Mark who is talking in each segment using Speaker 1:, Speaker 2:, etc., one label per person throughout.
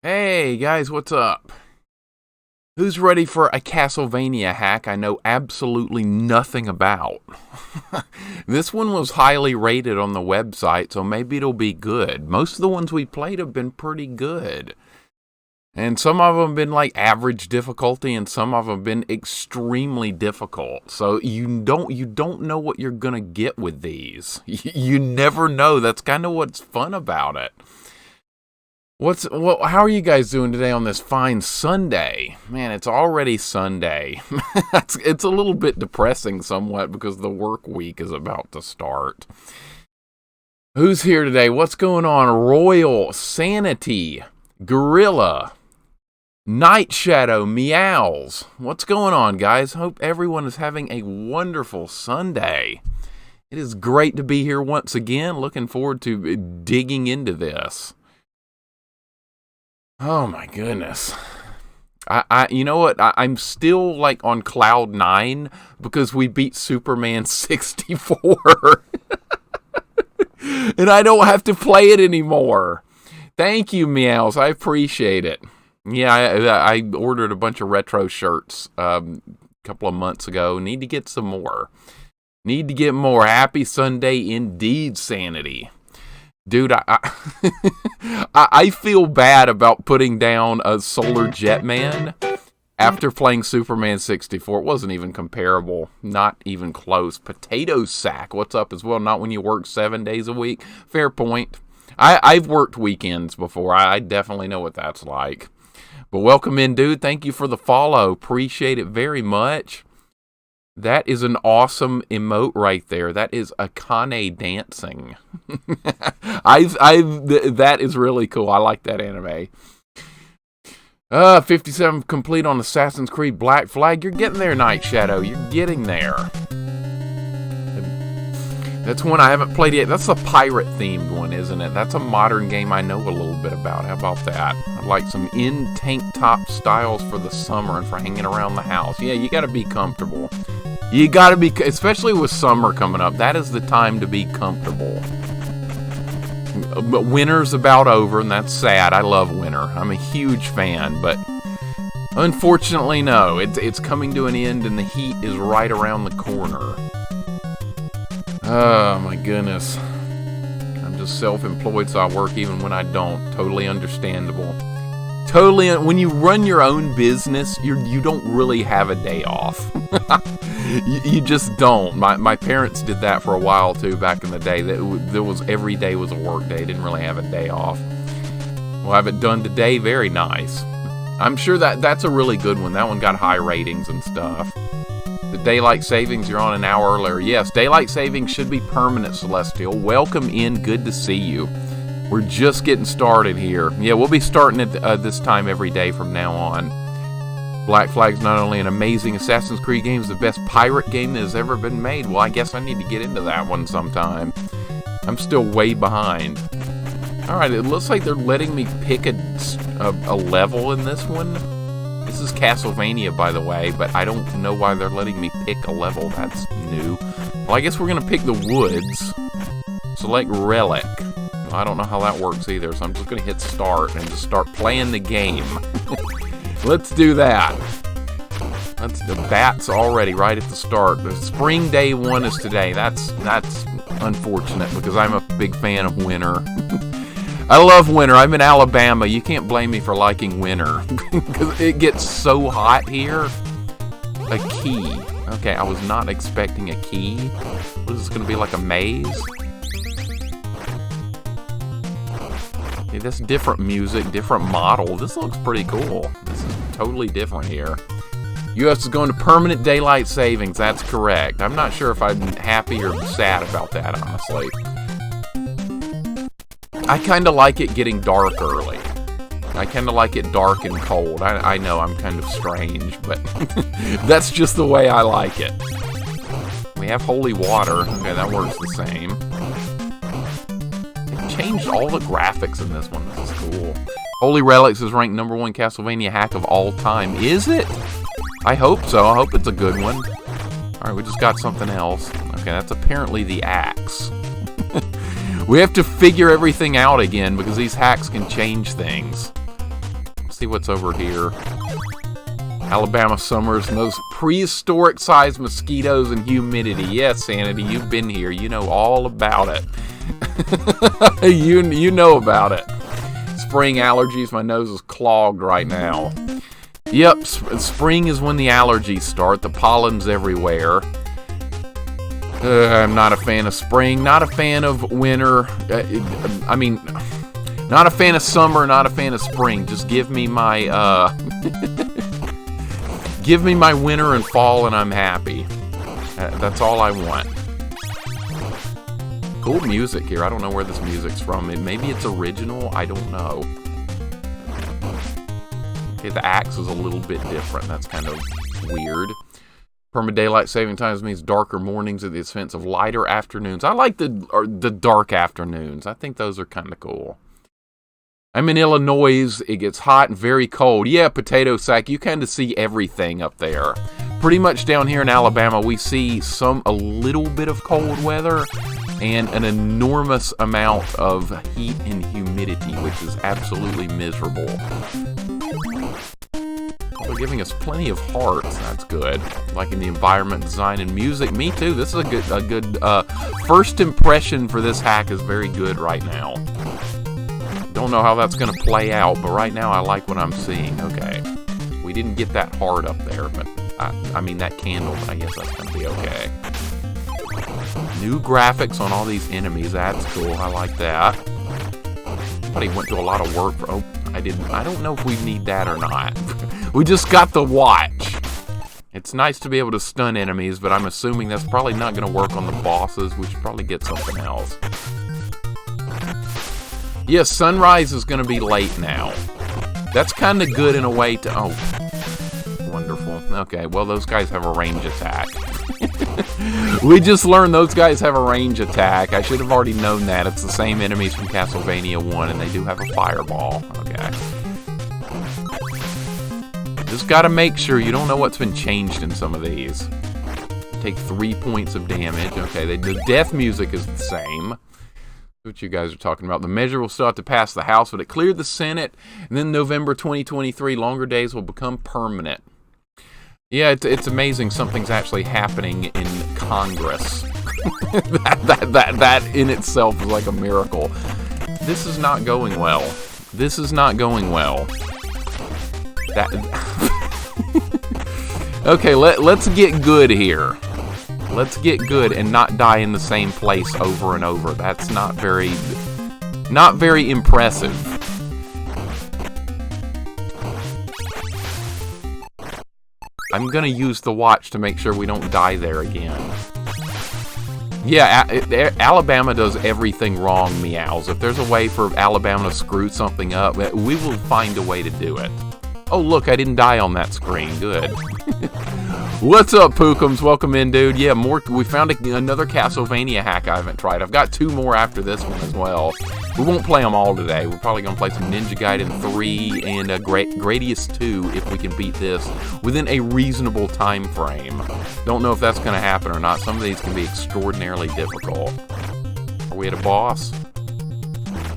Speaker 1: Hey guys, what's up? Who's ready for a Castlevania hack I know absolutely nothing about? This one was highly rated on the website, so maybe it'll be good. Most of the ones we played have been pretty good. And some of them have been like average difficulty, and some of them have been extremely difficult. So you don't know what you're gonna get with these. You never know. That's kind of what's fun about it. How are you guys doing today on this fine Sunday? Man, it's already Sunday. It's a little bit depressing somewhat because the work week is about to start. Who's here today? What's going on? Royal, Sanity, Gorilla, Night Shadow, Meows. What's going on, guys? Hope everyone is having a wonderful Sunday. It is great to be here once again. Looking forward to digging into this. Oh my goodness. You know what? I'm still like on cloud 9 because we beat Superman 64. And I don't have to play it anymore. Thank you, Meows. I appreciate it. Yeah, I ordered a bunch of retro shirts a couple of months ago. Need to get some more. Need to get more. Happy Sunday indeed, Sanity. Dude, I feel bad about putting down a Solar Jetman after playing Superman 64. It wasn't even comparable. Not even close. Potato Sack, what's up as well? Not when you work 7 days a week. Fair point. I've worked weekends before. I definitely know what that's like. But welcome in, dude. Thank you for the follow. Appreciate it very much. That is an awesome emote right there. That is Akane dancing. That is really cool. I like that anime. 57 complete on Assassin's Creed Black Flag. You're getting there, Night Shadow. You're getting there. That's one I haven't played yet. That's the pirate-themed one, isn't it? That's a modern game I know a little bit about. How about that? I like some in-tank top styles for the summer and for hanging around the house. Yeah, you gotta be comfortable. You gotta be, especially with summer coming up, that is the time to be comfortable. But winter's about over, and that's sad. I love winter. I'm a huge fan, but unfortunately, no. It's coming to an end, and the heat is right around the corner. Oh, my goodness. I'm just self-employed, so I work even when I don't. Totally understandable. When you run your own business, you don't really have a day off. You just don't. My parents did that for a while too back in the day. There was every day was a work day. Didn't really have a day off. We'll have it done today. Very nice. I'm sure that's a really good one. That one got high ratings and stuff. The daylight savings, you're on an hour earlier. Yes, daylight savings should be permanent, Celestial. Welcome in. Good to see you. We're just getting started here. Yeah, we'll be starting at this time every day from now on. Black Flag's not only an amazing Assassin's Creed game, it's the best pirate game that has ever been made. Well, I guess I need to get into that one sometime. I'm still way behind. Alright, it looks like they're letting me pick a level in this one. This is Castlevania, by the way, but I don't know why they're letting me pick a level. That's new. Well, I guess we're going to pick the woods. Select Relic. Well, I don't know how that works either, so I'm just going to hit start and just start playing the game. Let's do that. The bats already right at the start. The spring day 1 is today. That's unfortunate because I'm a big fan of winter. I love winter. I'm in Alabama. You can't blame me for liking winter because it gets so hot here. A key. Okay, I was not expecting a key. What is this going to be, like a maze? Okay, that's different music, different model. This looks pretty cool. This is totally different here. US is going to permanent daylight savings. That's correct. I'm not sure if I'm happy or sad about that, honestly. I kind of like it getting dark early. I kind of like it dark and cold. I know I'm kind of strange, but that's just the way I like it. We have holy water. Okay, that works the same. They changed all the graphics in this one. This is cool. Holy Relics is ranked #1 Castlevania hack of all time. Is it? I hope so. I hope it's a good one. Alright, we just got something else. Okay, that's apparently the axe. We have to figure everything out again because these hacks can change things. see what's over here. Alabama summers and those prehistoric-sized mosquitoes and humidity. Yes, Sanity, you've been here. You know all about it. you know about it. Spring allergies. My nose is clogged right now. Yep, spring is when the allergies start. The pollen's everywhere. I'm not a fan of spring. Not a fan of winter. I mean, not a fan of summer. Not a fan of spring. Just give me my... Give me my winter and fall and I'm happy. That's all I want. Cool music here. I don't know where this music's from. Maybe it's original. I don't know. Okay, the axe is a little bit different. That's kind of weird. Perma-daylight saving times means darker mornings at the expense of lighter afternoons. I like the dark afternoons. I think those are kind of cool. I'm in Illinois. It gets hot and very cold. Yeah, Potato Sack, you kind of see everything up there. Pretty much down here in Alabama, we see a little bit of cold weather and an enormous amount of heat and humidity, which is absolutely miserable. They're giving us plenty of hearts. That's good. Liking the environment, design, and music. Me too. This is a good first impression for this hack is very good right now. Don't know how that's going to play out, but right now I like what I'm seeing. Okay. We didn't get that hard up there, but I mean that candle, but I guess that's going to be okay. New graphics on all these enemies. That's cool. I like that. Somebody went to a lot of work for... Oh, I don't know if we need that or not. We just got the watch. It's nice to be able to stun enemies, but I'm assuming that's probably not going to work on the bosses. We should probably get something else. Yes, sunrise is going to be late now. That's kind of good in a way to... Oh, wonderful. Okay, well, those guys have a range attack. We just learned those guys have a range attack. I should have already known that. It's the same enemies from Castlevania 1, and they do have a fireball. Okay. Just gotta make sure you don't know what's been changed in some of these. Take 3 points of damage. Okay, the death music is the same. What you guys are talking about. The measure will still have to pass the House, but it cleared the Senate, and then November 2023, longer days will become permanent. Yeah, it's amazing something's actually happening in Congress. that in itself is like a miracle. This is not going well. This is not going well. Okay, let's get good here. Let's get good and not die in the same place over and over. That's not very impressive. I'm gonna use the watch to make sure we don't die there again. Yeah, Alabama does everything wrong, meows. If there's a way for Alabama to screw something up, we will find a way to do it. Oh, look, I didn't die on that screen. Good. What's up, Pookums? Welcome in, dude. Yeah, we found another Castlevania hack I haven't tried. I've got 2 more after this one as well. We won't play them all today. We're probably going to play some Ninja Gaiden 3 and Gradius 2 if we can beat this within a reasonable time frame. Don't know if that's going to happen or not. Some of these can be extraordinarily difficult. Are we at a boss?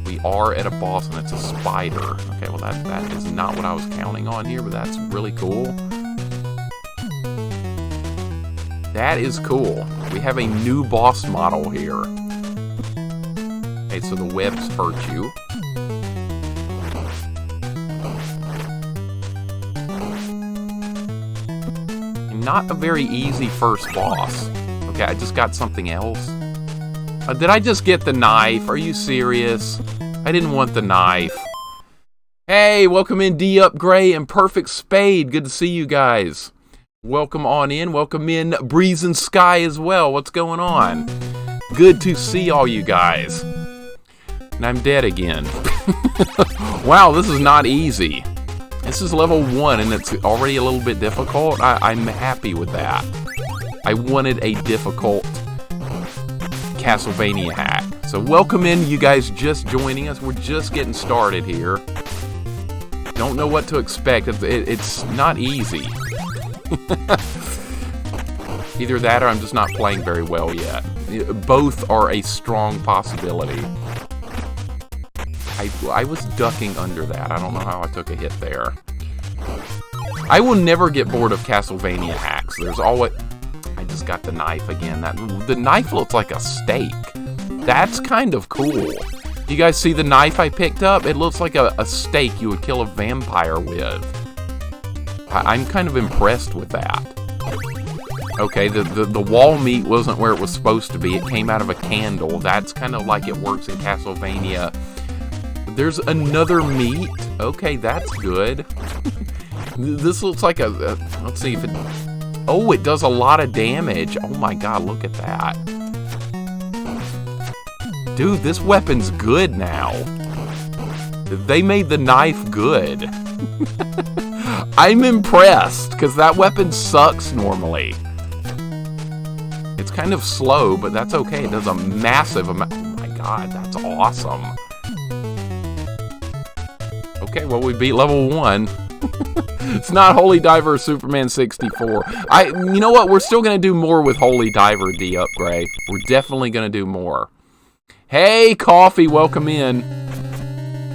Speaker 1: We are at a boss, and it's a spider. Okay, well, that is not what I was counting on here, but that's really cool. That is cool. We have a new boss model here. Okay, so the webs hurt you. Not a very easy first boss. Okay, I just got something else. Did I just get the knife? Are you serious? I didn't want the knife. Hey, welcome in D-Up Gray and Perfect Spade. Good to see you guys. Welcome on in. Welcome in Breeze and Sky as well. What's going on? Good to see all you guys. And I'm dead again. Wow, this is not easy. This is level 1 and it's already a little bit difficult. I'm happy with that. I wanted a difficult Castlevania hack. So welcome in, you guys just joining us. We're just getting started here. Don't know what to expect. It's not easy. Either that or I'm just not playing very well yet. Both are a strong possibility. I I was ducking under that. I don't know how I took a hit there. I will never get bored of Castlevania hacks. There's always... I just got the knife again. The knife looks like a steak. That's kind of cool. You guys see the knife I picked up? It looks like a steak you would kill a vampire with. I'm kind of impressed with that. Okay, the wall meat wasn't where it was supposed to be. It came out of a candle. That's kind of like it works in Castlevania. There's another meat. Okay, that's good. This looks like a let's see if it... Oh, it does a lot of damage. Oh my god, look at that. Dude, this weapon's good now. They made the knife good. I'm impressed, because that weapon sucks normally. It's kind of slow, but that's okay. It does a massive amount. Oh my god, that's awesome. Okay, well, we beat level 1. It's not Holy Diver or Superman 64. You know what? We're still going to do more with Holy Diver, D-Upgrade. We're definitely going to do more. Hey, Coffee, welcome in.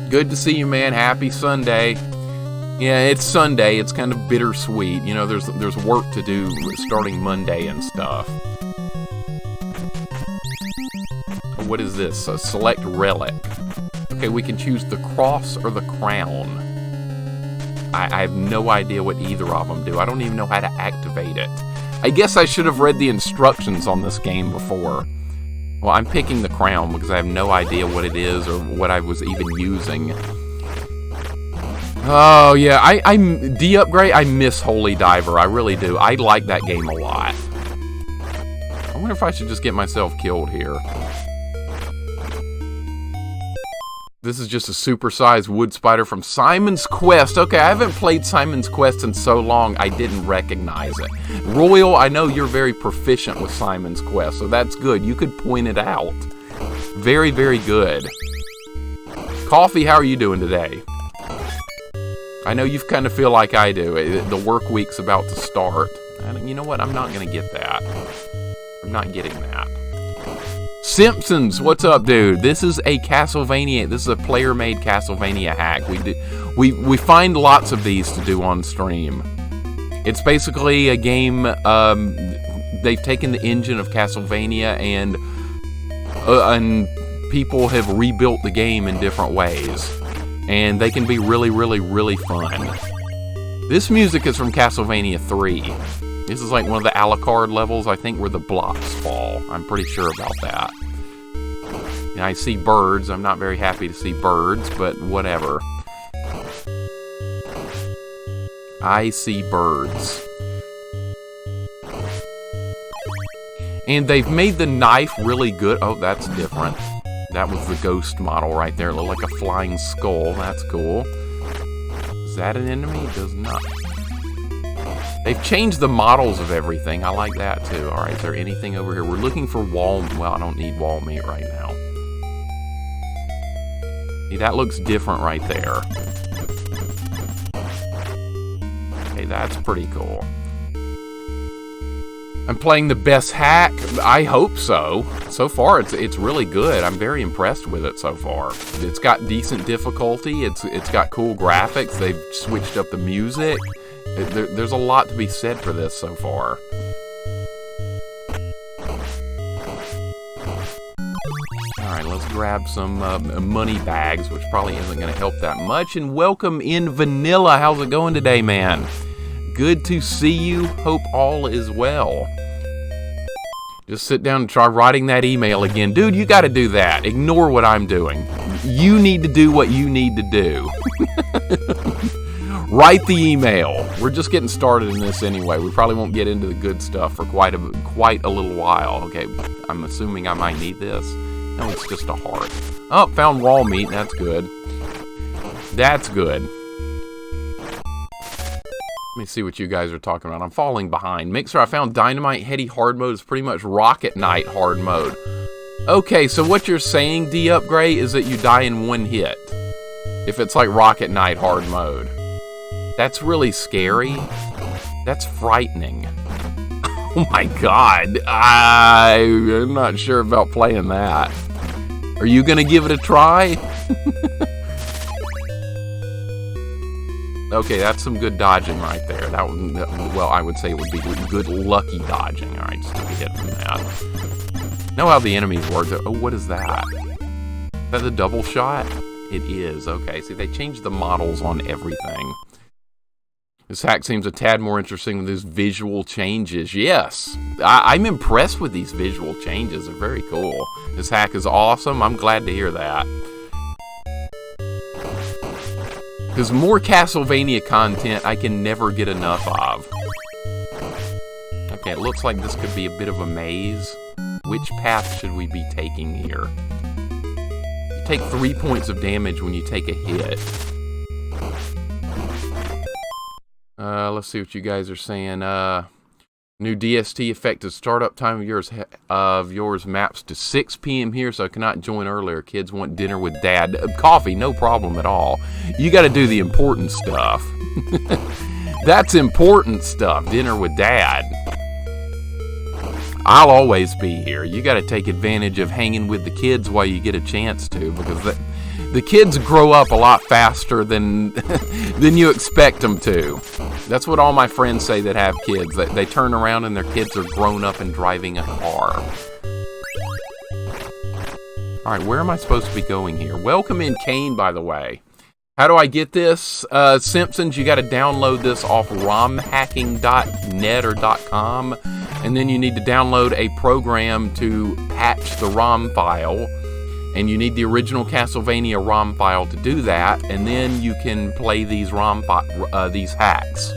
Speaker 1: Good to see you, man. Happy Sunday. Yeah, it's Sunday. It's kind of bittersweet. You know, there's work to do starting Monday and stuff. What is this? A select relic. Okay, we can choose the cross or the crown. I have no idea what either of them do. I don't even know how to activate it. I guess I should have read the instructions on this game before. Well, I'm picking the crown because I have no idea what it is or what I was even using. Oh, yeah, I'm D-Upgrade. I miss Holy Diver. I really do. I like that game a lot. I wonder if I should just get myself killed here. This is just a supersized wood spider from Simon's Quest. Okay, I haven't played Simon's Quest in so long, I didn't recognize it. Royal, I know you're very proficient with Simon's Quest, so that's good. You could point it out. Very, very good. Coffee, how are you doing today? I know you kind of feel like I do. The work week's about to start. And you know what? I'm not going to get that. I'm not getting that. Simpsons, what's up, dude? This is a Castlevania. This is a player-made Castlevania hack. We find lots of these to do on stream. It's basically a game. They've taken the engine of Castlevania and people have rebuilt the game in different ways, and they can be really, really, really fun. This music is from Castlevania 3. This is like one of the Alucard levels, I think, where the blocks fall. I'm pretty sure about that. And I see birds. I'm not very happy to see birds, but whatever. I see birds. And they've made the knife really good. Oh, that's different. That was the ghost model right there. It looked like a flying skull. That's cool. Is that an enemy? It does not. They've changed the models of everything. I like that too. Alright, is there anything over here? We're looking for wall... Well, I don't need wall meat right now. See, that looks different right there. Okay, that's pretty cool. I'm playing the best hack? I hope so. So far, it's really good. I'm very impressed with it so far. It's got decent difficulty. It's got cool graphics. They've switched up the music. There's a lot to be said for this so far. Alright, let's grab some money bags, which probably isn't going to help that much. And welcome in Vanilla. How's it going today, man? Good to see you. Hope all is well. Just sit down and try writing that email again. Dude, you got to do that. Ignore what I'm doing. You need to do what you need to do. Write the email. We're just getting started in this anyway. We probably won't get into the good stuff for quite a little while. Okay, I'm assuming I might need this. No, it's just a heart. Oh, found raw meat. That's good. That's good. Let me see what you guys are talking about. I'm falling behind. Mixer, I found Dynamite Heady hard mode is pretty much Rocket Knight hard mode. Okay, so what you're saying, D-Upgrade, is that you die in one hit. If it's like Rocket Knight hard mode. That's really scary. That's frightening. Oh my god. I'm not sure about playing that. Are you gonna give it a try? Okay, that's some good dodging right there. Well, I would say it would be good lucky dodging. All right, just took a hit from that. Know how the enemies work. Oh, what is that? Is that the double shot? It is. Okay, see, they changed the models on everything. This hack seems a tad more interesting with these visual changes. Yes, I'm impressed with these visual changes. They're very cool. This hack is awesome. I'm glad to hear that. Because more Castlevania content I can never get enough of. Okay, it looks like this could be a bit of a maze. Which path should we be taking here? You take 3 points of damage when you take a hit. Let's see what you guys are saying. New DST effective startup time of yours maps to 6 p.m. here, so I cannot join earlier. Kids want dinner with dad. Coffee, no problem at all. You got to do the important stuff. That's important stuff. Dinner with dad. I'll always be here. You got to take advantage of hanging with the kids while you get a chance to, because the kids grow up a lot faster than than you expect them to. That's what all my friends say that have kids. They turn around and their kids are grown up and driving a car. All right, where am I supposed to be going here? Welcome in, Kane, by the way. How do I get this? Simpsons, you got to download this off romhacking.net or .com. And then you need to download a program to patch the ROM file. And you need the original Castlevania ROM file to do that. And then you can play these these hacks.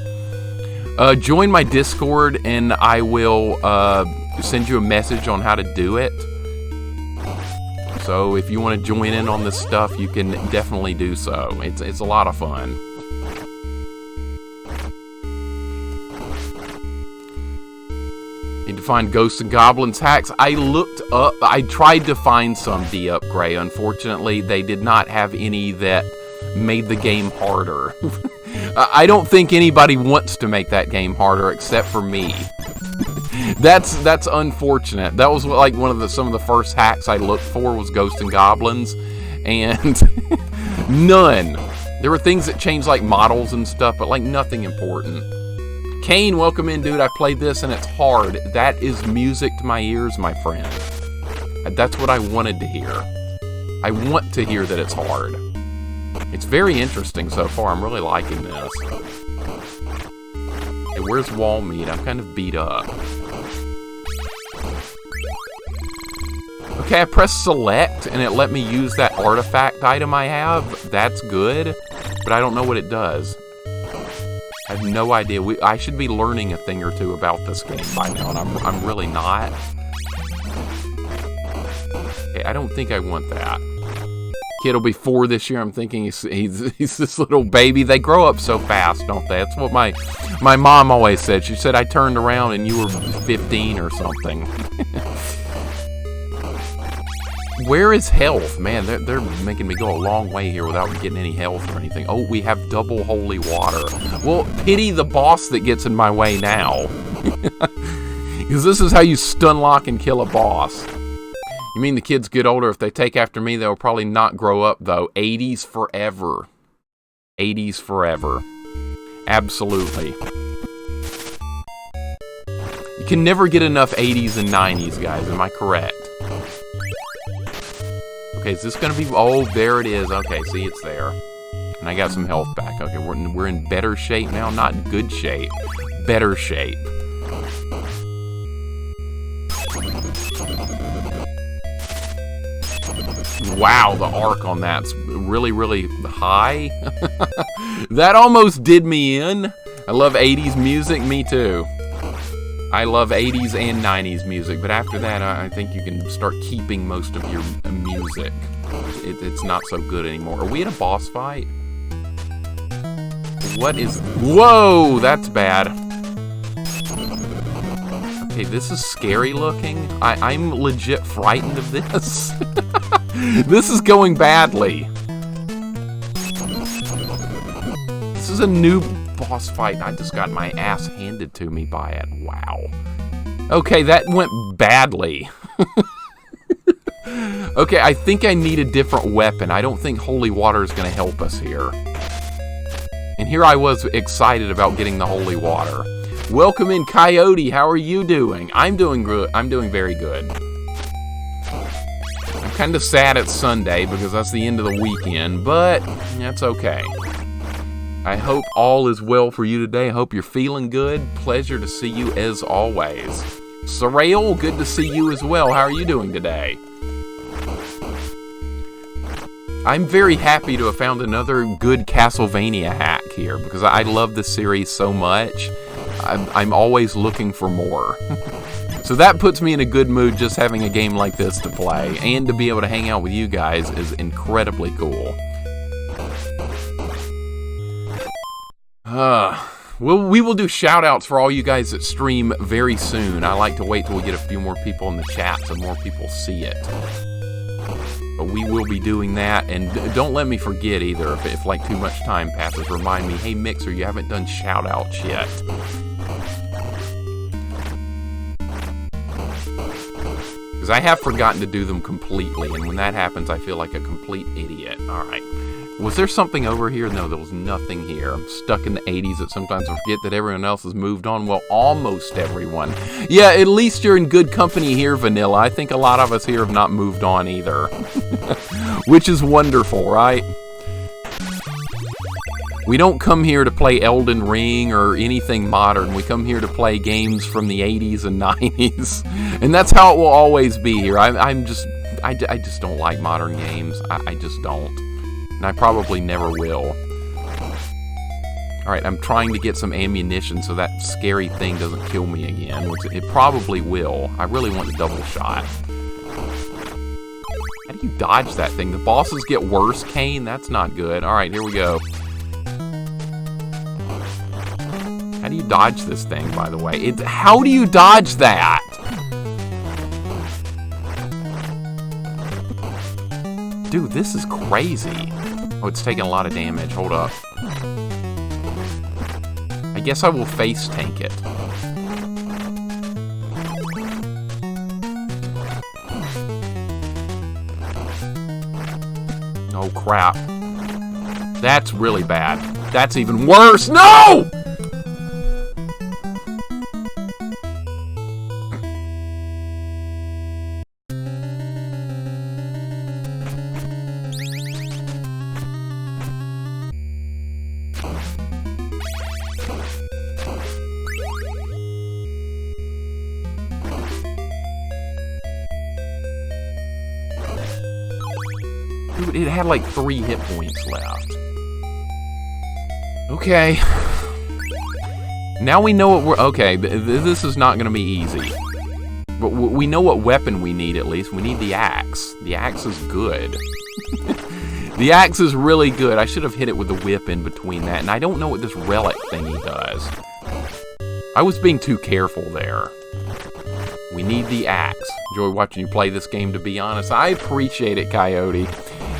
Speaker 1: Join my Discord and I will send you a message on how to do it. So if you want to join in on this stuff, you can definitely do so. It's a lot of fun. Need to find Ghosts and Goblins hacks. I tried to find some D-Upgrade. Unfortunately, they did not have any that made the game harder. I don't think anybody wants to make that game harder except for me. That's unfortunate. That was like some of the first hacks I looked for was Ghosts and Goblins, and none. There were things that changed like models and stuff, but like nothing important. Kane, welcome in, dude. I played this and it's hard. That is music to my ears, my friend. That's what I wanted to hear. I want to hear that it's hard. It's very interesting so far. I'm really liking this. Hey, where's Wall Meat? I'm kind of beat up. Okay, I pressed select and it let me use that artifact item I have. That's good, but I don't know what it does. I have no idea. I should be learning a thing or two about this game by now, and I'm really not. Okay, I don't think I want that. Kid will be 4 this year. I'm thinking he's this little baby. They grow up so fast, don't they? That's what my mom always said. She said I turned around and you were 15 or something. Where is health? Man, they're making me go a long way here without getting any health or anything. Oh, we have double holy water. Well, pity the boss that gets in my way now. Because this is how you stun lock and kill a boss. You mean the kids get older? If they take after me, they'll probably not grow up, though. 80s forever. 80s forever. Absolutely. You can never get enough 80s and 90s, guys. Am I correct? Okay, is this gonna be... Oh, there it is. Okay, see, it's there. And I got some health back. Okay, we're in better shape now. Not good shape. Better shape. Wow, the arc on that's really, really high. That almost did me in. I love 80s music. Me too. I love 80s and 90s music, but after that, I think you can start keeping most of your music. It's not so good anymore. Are we at a boss fight? What is... Whoa, that's bad. Okay, this is scary looking. I'm legit frightened of this. This is going badly. This is a new boss fight, and I just got my ass handed to me by it. Wow. Okay, that went badly. Okay, I think I need a different weapon. I don't think holy water is going to help us here. And here I was excited about getting the holy water. Welcome in, Coyote. How are you doing? I'm doing good. I'm doing very good. I'm kind of sad it's Sunday because that's the end of the weekend, but that's okay. I hope all is well for you today. I hope you're feeling good. Pleasure to see you as always. Sarail, good to see you as well. How are you doing today? I'm very happy to have found another good Castlevania hack here because I love this series so much. I'm always looking for more. So that puts me in a good mood just having a game like this to play, and to be able to hang out with you guys is incredibly cool. We will do shout-outs for all you guys that stream very soon. I like to wait till we get a few more people in the chat so more people see it. But we will be doing that, and don't let me forget either, if like too much time passes, remind me, hey Mixer, you haven't done shout-outs yet. Because I have forgotten to do them completely, and when that happens, I feel like a complete idiot. Alright. Was there something over here? No, there was nothing here. I'm stuck in the 80s that sometimes I forget that everyone else has moved on. Well, almost everyone. Yeah, at least you're in good company here, Vanilla. I think a lot of us here have not moved on either. Which is wonderful, right? We don't come here to play Elden Ring or anything modern. We come here to play games from the 80s and 90s. And that's how it will always be here. I just don't like modern games. I just don't. And I probably never will. Alright, I'm trying to get some ammunition so that scary thing doesn't kill me again, which it probably will. I really want the double shot. How do you dodge that thing? The bosses get worse, Kane? That's not good. Alright, here we go. How do you dodge this thing, by the way? How do you dodge that? Dude, this is crazy. Oh, it's taking a lot of damage. Hold up. I guess I will face tank it. Oh, crap. That's really bad. That's even worse. No! It had like 3 hit points left. Okay. Now we know what we're... Okay, this is not going to be easy. But we know what weapon we need, at least. We need the axe. The axe is good. The axe is really good. I should have hit it with the whip in between that. And I don't know what this relic thingy does. I was being too careful there. We need the axe. Enjoy watching you play this game, to be honest. I appreciate it, Coyote.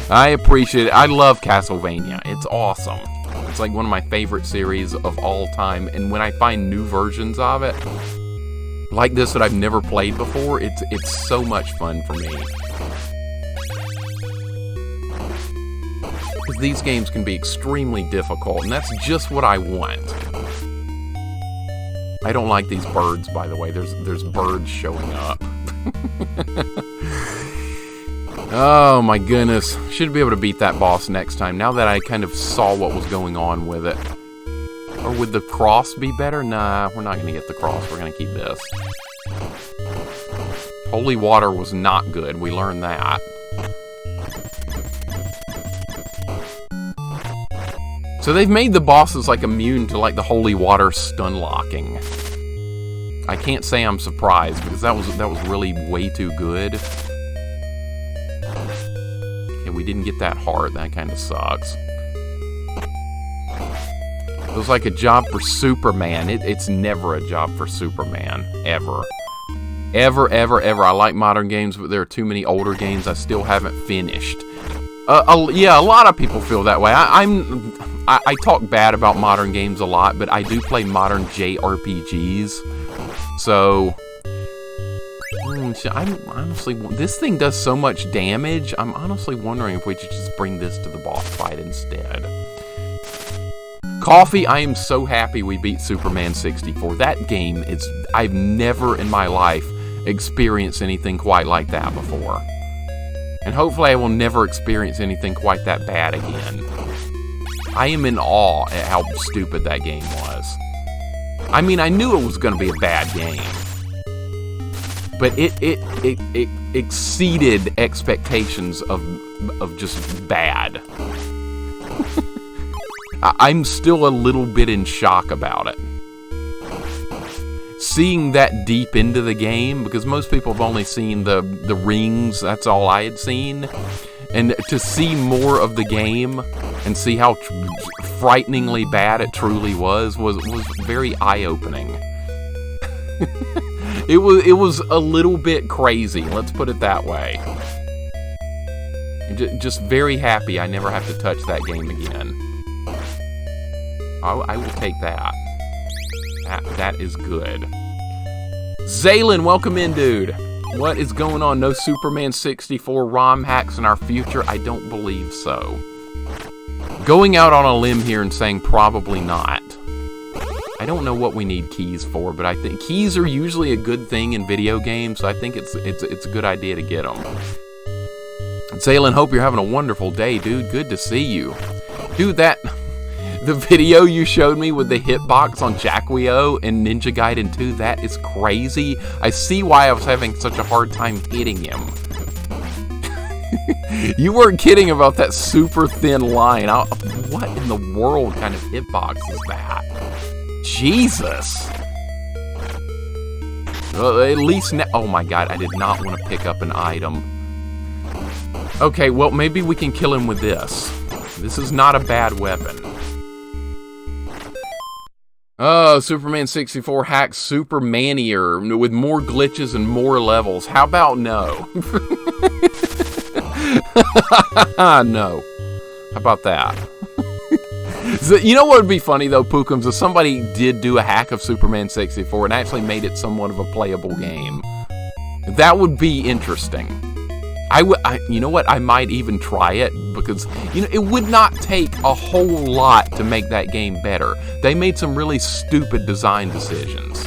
Speaker 1: I appreciate it. I love Castlevania. It's awesome. It's like one of my favorite series of all time. And when I find new versions of it, like this that I've never played before, it's so much fun for me. Because these games can be extremely difficult, and that's just what I want. I don't like these birds, by the way. There's birds showing up. Oh my goodness. Should be able to beat that boss next time, now that I kind of saw what was going on with it. Or would the cross be better? Nah, we're not going to get the cross. We're going to keep this. Holy water was not good. We learned that. So they've made the bosses like immune to like the holy water stun locking. I can't say I'm surprised because that was really way too good. Okay, we didn't get that heart. That kind of sucks. It was like a job for Superman. It's never a job for Superman. Ever. Ever, ever, ever. I like modern games, but there are too many older games I still haven't finished. Yeah, a lot of people feel that way. I talk bad about modern games a lot, but I do play modern JRPGs. So, I'm honestly... This thing does so much damage, I'm honestly wondering if we should just bring this to the boss fight instead. Coffee, I am so happy we beat Superman 64. That game is... I've never in my life experienced anything quite like that before. And hopefully I will never experience anything quite that bad again. I am in awe at how stupid that game was. I mean, I knew it was going to be a bad game. But it exceeded expectations of just bad. I'm still a little bit in shock about it. Seeing that deep into the game, because most people have only seen the rings, that's all I had seen. And to see more of the game and see how frighteningly bad it truly was very eye-opening. It was a little bit crazy, let's put it that way. Just very happy I never have to touch that game again. I will take that. That is good. Zaylin, welcome in, dude. What is going on? No Superman 64 ROM hacks in our future? I don't believe so. Going out on a limb here and saying probably not. I don't know what we need keys for, but I think keys are usually a good thing in video games, so I think it's a good idea to get them. Zaylin, hope you're having a wonderful day, dude. Good to see you. Dude, the video you showed me with the hitbox on Jackweo and Ninja Gaiden 2, that is crazy. I see why I was having such a hard time hitting him. You weren't kidding about that super thin line. What in the world kind of hitbox is that? Jesus. At least now... Oh my god, I did not want to pick up an item. Okay, well, maybe we can kill him with this. This is not a bad weapon. Oh, Superman 64 hacks Supermanier with more glitches and more levels. How about no? No. How about that? So, you know what would be funny, though, Pookums? If somebody did do a hack of Superman 64 and actually made it somewhat of a playable game. That would be interesting. You know what? I might even try it, because, you know, it would not take a whole lot to make that game better. They made some really stupid design decisions.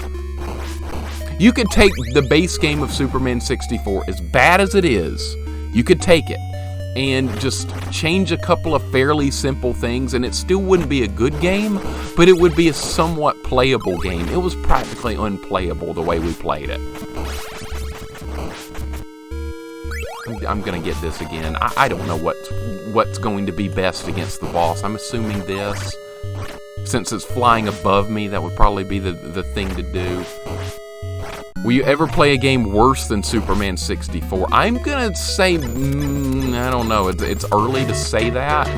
Speaker 1: You could take the base game of Superman 64, as bad as it is, you could take it and just change a couple of fairly simple things, and it still wouldn't be a good game, but it would be a somewhat playable game. It was practically unplayable the way we played it. I'm gonna get this again. I don't know what's going to be best against the boss. I'm assuming this. Since it's flying above me, that would probably be the thing to do. Will you ever play a game worse than Superman 64? I'm gonna say, I don't know. It's early to say that.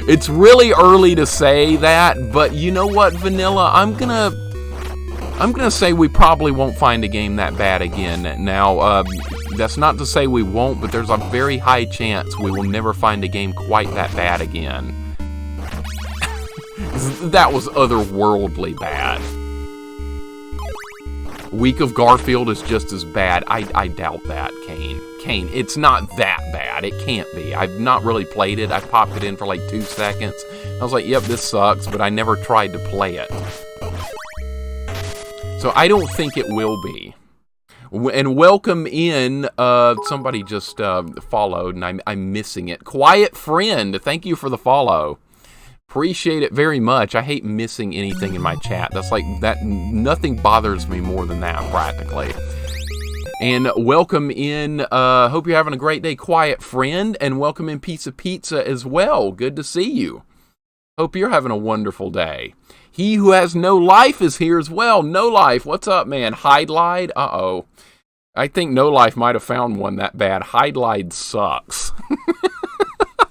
Speaker 1: It's really early to say that, but you know what, Vanilla? I'm gonna say we probably won't find a game that bad again. Now, that's not to say we won't, but there's a very high chance we will never find a game quite that bad again. That was otherworldly bad. Week of Garfield is just as bad. I doubt that, Kane. Kane, it's not that bad. It can't be. I've not really played it. I popped it in for like 2 seconds. I was like, yep, this sucks, but I never tried to play it. So I don't think it will be. And welcome in, somebody just followed, and I'm missing it. Quiet Friend, thank you for the follow. Appreciate it very much. I hate missing anything in my chat. That's like, nothing bothers me more than that, practically. And welcome in, hope you're having a great day, Quiet Friend, and welcome in Pizza as well. Good to see you. Hope you're having a wonderful day. He who has no life is here as well. No life, what's up, man? Hide-Lied? Uh-oh. I think No Life might have found one that bad. Hide-Lied sucks.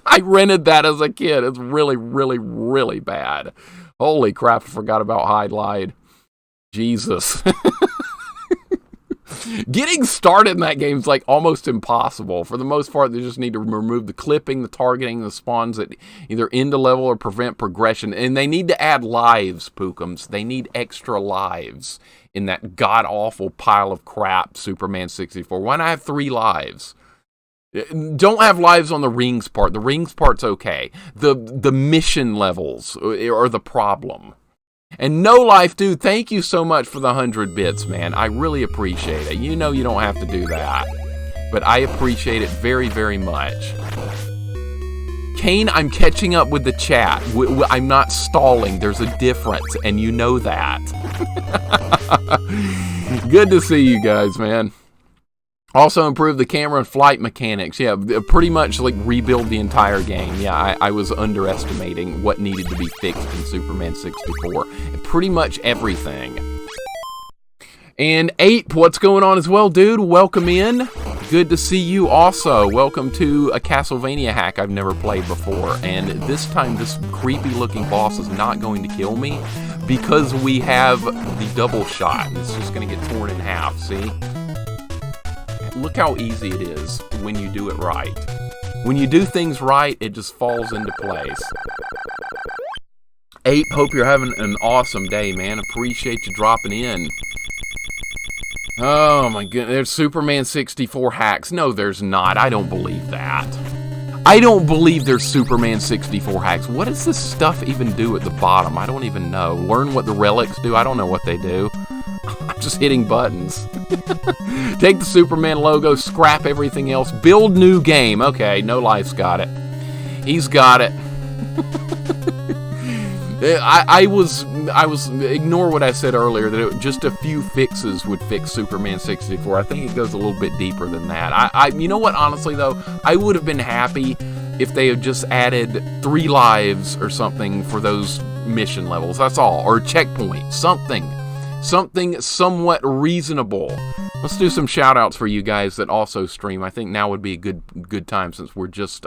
Speaker 1: I rented that as a kid. It's really, really, really bad. Holy crap, I forgot about Hide-Lied. Jesus. Getting started in that game is like almost impossible. For the most part, they just need to remove the clipping, the targeting, the spawns that either end a level or prevent progression. And they need to add lives, Pookums. They need extra lives in that god-awful pile of crap, Superman 64. Why not have 3 lives? Don't have lives on the rings part. The rings part's okay. The mission levels are the problem. And No Life, dude, thank you so much for the 100 bits, man. I really appreciate it. You know you don't have to do that. But I appreciate it very, very much. Kane, I'm catching up with the chat. I'm not stalling. There's a difference, and you know that. Good to see you guys, man. Also improved the camera and flight mechanics. Yeah, pretty much like rebuild the entire game. Yeah, I was underestimating what needed to be fixed in Superman 64. And pretty much everything. And Ape, what's going on as well, dude? Welcome in. Good to see you also. Welcome to a Castlevania hack I've never played before. And this time, this creepy looking boss is not going to kill me because we have the double shot. And it's just going to get torn in half, see? Look how easy it is when you do it right. When you do things right, it just falls into place. Ape, hope you're having an awesome day, man. Appreciate you dropping in. Oh my goodness, there's Superman 64 hacks. No, there's not. I don't believe that. I don't believe there's Superman 64 hacks. What does this stuff even do at the bottom? I don't even know. Learn what the relics do? I don't know what they do. I'm just hitting buttons. Take the Superman logo, scrap everything else, build new game. Okay, No Life's got it. He's got it. I was ignore what I said earlier that just a few fixes would fix Superman 64. I think it goes a little bit deeper than that. You know what? Honestly, though, I would have been happy if they had just added 3 lives or something for those mission levels. That's all, or checkpoint, something somewhat reasonable. Let's do some shout outs for you guys that also stream. I think now would be a good time since we're just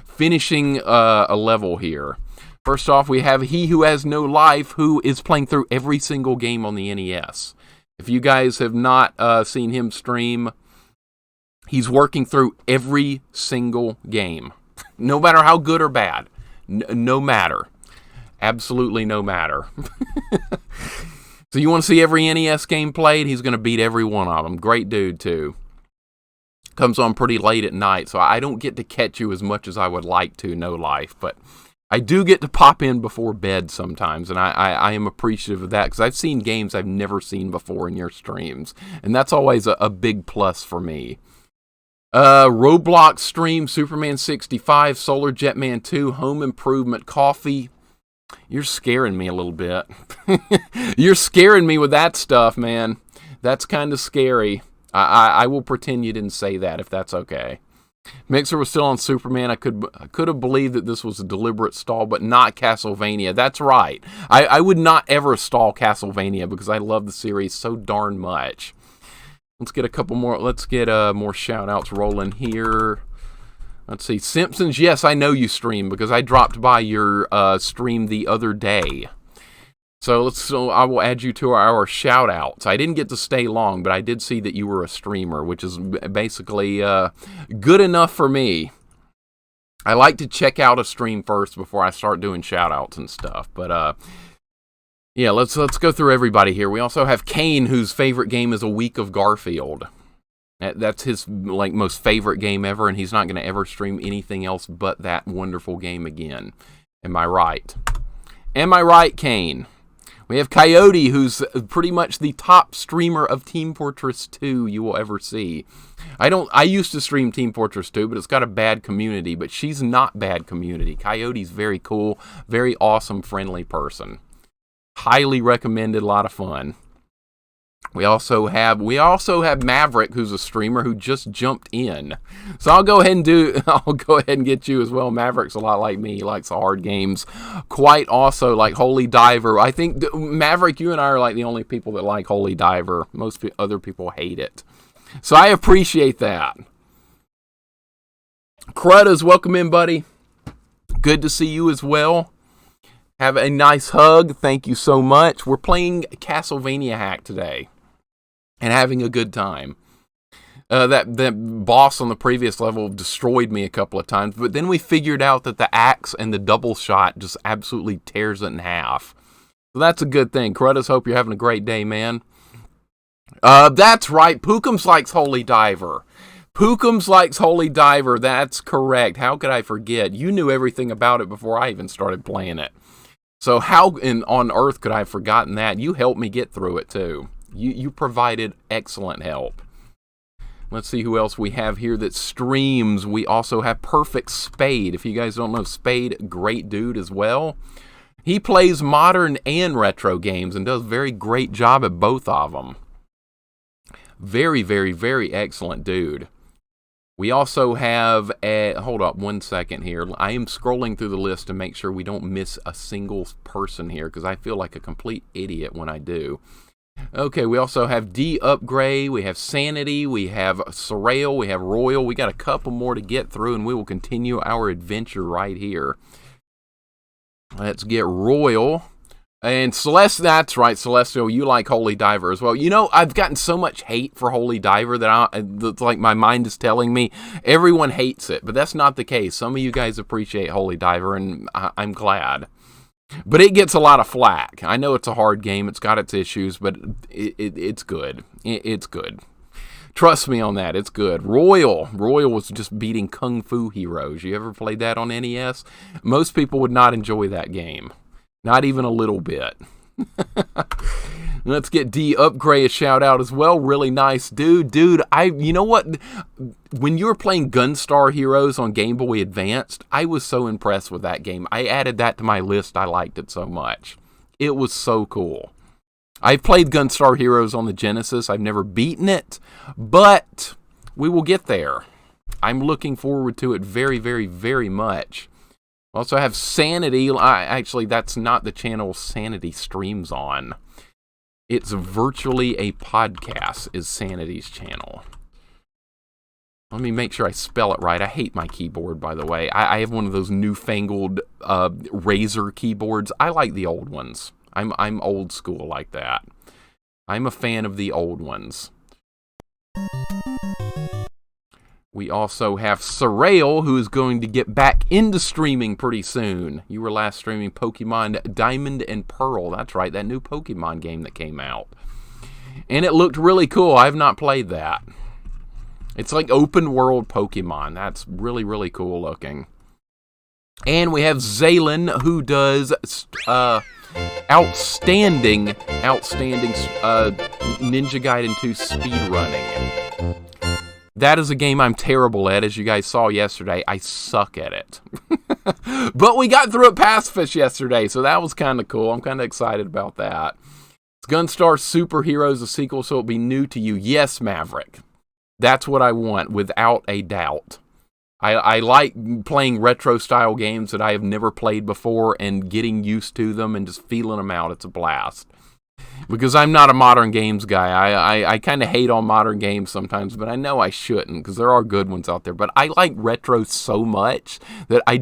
Speaker 1: finishing a level here. First off, we have He Who Has No Life, who is playing through every single game on the NES. If you guys have not seen him stream, he's working through every single game. No matter how good or bad. No matter. Absolutely no matter. So you want to see every NES game played? He's going to beat every one of them. Great dude, too. Comes on pretty late at night, so I don't get to catch you as much as I would like to, No Life, but I do get to pop in before bed sometimes, and I am appreciative of that, because I've seen games I've never seen before in your streams, and that's always a big plus for me. Roblox stream, Superman 65, Solar Jetman 2, Home Improvement, Coffee. You're scaring me a little bit. You're scaring me with that stuff, man. That's kind of scary. I will pretend you didn't say that, if that's okay. Mixer was still on Superman. I could have believed that this was a deliberate stall, but not Castlevania. That's right. I would not ever stall Castlevania because I love the series so darn much. Let's get a couple more. Let's get more shout outs rolling here. Let's see. Simpsons, yes, I know you stream because I dropped by your stream the other day. So I will add you to our shout outs. I didn't get to stay long, but I did see that you were a streamer, which is basically good enough for me. I like to check out a stream first before I start doing shout outs and stuff. But yeah, let's go through everybody here. We also have Kane, whose favorite game is A Week of Garfield. That's his most favorite game ever, and he's not going to ever stream anything else but that wonderful game again. Am I right? Am I right, Kane? We have Coyote, who's pretty much the top streamer of Team Fortress 2 you will ever see. I used to stream Team Fortress 2, but it's got a bad community, but she's not bad community. Coyote's very cool, very awesome, friendly person. Highly recommended, a lot of fun. We also have Maverick, who's a streamer who just jumped in. So I'll go ahead and get you as well. Maverick's a lot like me. He likes the hard games. Quite also like Holy Diver. I think Maverick, you and I are like the only people that like Holy Diver. Most other people hate it. So I appreciate that. Cruddas, welcome in, buddy. Good to see you as well. Have a nice hug. Thank you so much. We're playing Castlevania hack today and having a good time. That boss on the previous level destroyed me a couple of times, but then we figured out that the axe and the double shot just absolutely tears it in half. So that's a good thing. Cruddas, hope you're having a great day, man. That's right. Pookums likes Holy Diver. Pookums likes Holy Diver. That's correct. How could I forget? You knew everything about it before I even started playing it. So how on earth could I have forgotten that? You helped me get through it, too. You provided excellent help. Let's see who else we have here that streams. We also have Perfect Spade. If you guys don't know Spade, great dude as well. He plays modern and retro games and does a very great job at both of them. Very, very, very excellent dude. We also have hold up one second here. I am scrolling through the list to make sure we don't miss a single person here because I feel like a complete idiot when I do. Okay, we also have D Upgrade, we have Sanity, we have Surreal, we have Royal. We got a couple more to get through and we will continue our adventure right here. Let's get Royal. And Celeste, that's right, Celestial, you like Holy Diver as well. You know, I've gotten so much hate for Holy Diver that it's like my mind is telling me everyone hates it, but that's not the case. Some of you guys appreciate Holy Diver, and I'm glad. But it gets a lot of flack. I know it's a hard game, it's got its issues, but it's good. It's good. Trust me on that, it's good. Royal was just beating Kung Fu Heroes. You ever played that on NES? Most people would not enjoy that game. Not even a little bit. Let's get D Upgrade a shout out as well. Really nice dude. Dude, you know what? When you were playing Gunstar Heroes on Game Boy Advanced, I was so impressed with that game. I added that to my list. I liked it so much. It was so cool. I've played Gunstar Heroes on the Genesis. I've never beaten it, but we will get there. I'm looking forward to it very, very, very much. Also have Sanity. Actually, that's not the channel Sanity streams on. It's Virtually a Podcast is Sanity's channel. Let me make sure I spell it right. I hate my keyboard, by the way. I have one of those newfangled Razer keyboards. I like the old ones. I'm old school like that. I'm a fan of the old ones. We also have Surreal, who is going to get back into streaming pretty soon. You were last streaming Pokemon Diamond and Pearl. That's right, that new Pokemon game that came out. And it looked really cool. I have not played that. It's like open world Pokemon. That's really, really cool looking. And we have Zaylin, who does outstanding Ninja Gaiden 2 speedrunning. That is a game I'm terrible at, as you guys saw yesterday. I suck at it. But we got through it pacifist yesterday, so that was kind of cool. I'm kind of excited about that. It's Gunstar Superheroes, a sequel, so it'll be new to you. Yes, Maverick. That's what I want, without a doubt. I like playing retro-style games that I have never played before and getting used to them and just feeling them out. It's a blast. Because I'm not a modern games guy. I kind of hate on modern games sometimes, but I know I shouldn't because there are good ones out there. But I like retro so much that I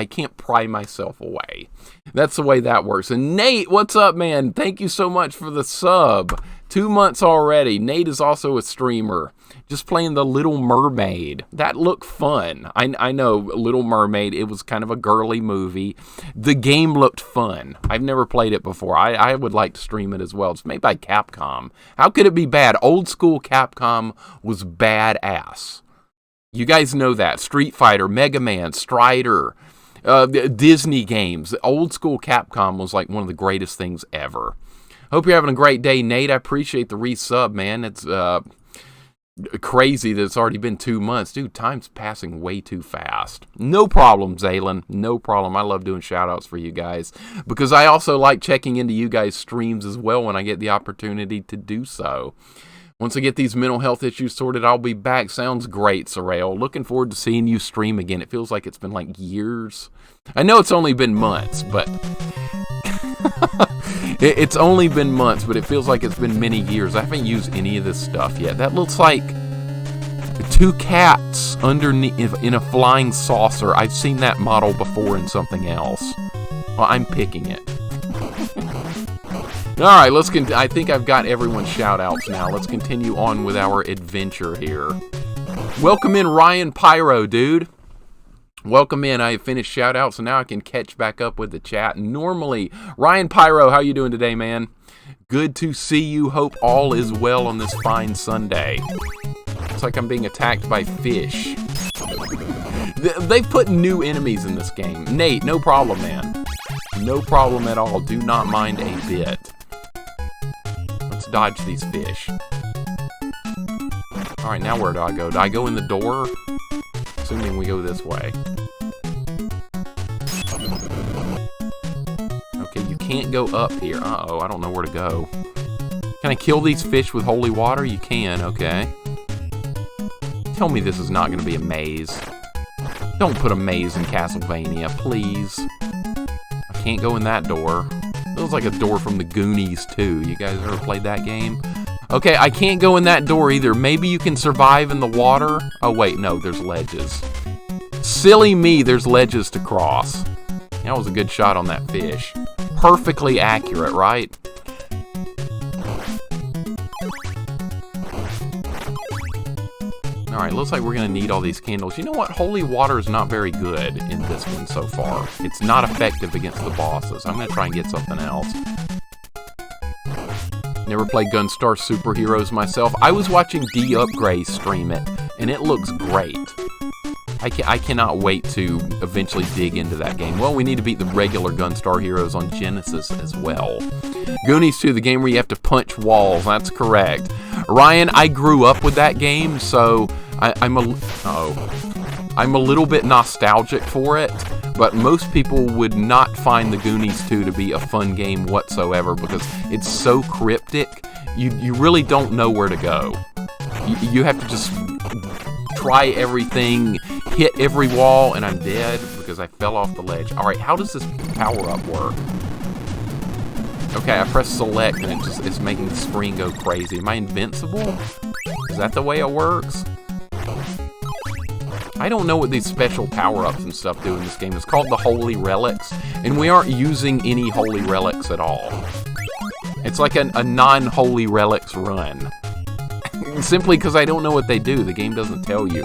Speaker 1: can't pry myself away. That's the way that works. And Nate, what's up, man? Thank you so much for the sub. 2 months already. Nate is also a streamer. Just playing the Little Mermaid. That looked fun. I know, Little Mermaid, it was kind of a girly movie. The game looked fun. I've never played it before. I would like to stream it as well. It's made by Capcom. How could it be bad? Old school Capcom was badass. You guys know that. Street Fighter, Mega Man, Strider, Disney games. Old school Capcom was like one of the greatest things ever. Hope you're having a great day, Nate. I appreciate the resub, man. It's crazy that it's already been 2 months. Dude, time's passing way too fast. No problem, Zaylin. No problem. I love doing shout-outs for you guys because I also like checking into you guys' streams as well when I get the opportunity to do so. Once I get these mental health issues sorted, I'll be back. Sounds great, Sorrel. Looking forward to seeing you stream again. It feels like it's been like years. I know it's only been months, but... It's only been months, but it feels like it's been many years. I haven't used any of this stuff yet. That looks like 2 cats underneath in a flying saucer. I've seen that model before in something else. Well, I'm picking it. All right, I think I've got everyone's shout-outs now. Let's continue on with our adventure here. Welcome in Ryan Pyro, dude. Welcome in. I finished shout-out, so now I can catch back up with the chat. Normally, Ryan Pyro, how you doing today, man? Good to see you. Hope all is well on this fine Sunday. Looks like I'm being attacked by fish. They've put new enemies in this game. Nate, no problem, man. No problem at all. Do not mind a bit. Let's dodge these fish. Alright, now where do I go? Do I go in the door? Assuming we go this way. Okay, you can't go up here. Uh-oh, I don't know where to go. Can I kill these fish with holy water? You can, okay. Tell me this is not going to be a maze. Don't put a maze in Castlevania, please. I can't go in that door. Feels like a door from the Goonies, too. You guys ever played that game? Okay, I can't go in that door either. Maybe you can survive in the water? Oh, wait, no, there's ledges. Silly me, there's ledges to cross. That was a good shot on that fish. Perfectly accurate, right? Alright, looks like we're going to need all these candles. You know what? Holy water is not very good in this one so far. It's not effective against the bosses. I'm going to try and get something else. Never played Gunstar Superheroes myself. I was watching D-Upgrade stream it, and it looks great. I cannot wait to eventually dig into that game. Well, we need to beat the regular Gunstar Heroes on Genesis as well. Goonies 2, the game where you have to punch walls. That's correct. Ryan, I grew up with that game, so I'm a little bit nostalgic for it, but most people would not find the Goonies 2 to be a fun game whatsoever because it's so cryptic. You really don't know where to go. You have to just try everything, hit every wall, and I'm dead because I fell off the ledge. Alright, how does this power-up work? Okay, I press select and it's making the screen go crazy. Am I invincible? Is that the way it works? I don't know what these special power-ups and stuff do in this game. It's called the Holy Relics, and we aren't using any Holy Relics at all. It's like a non-Holy Relics run. Simply because I don't know what they do. The game doesn't tell you.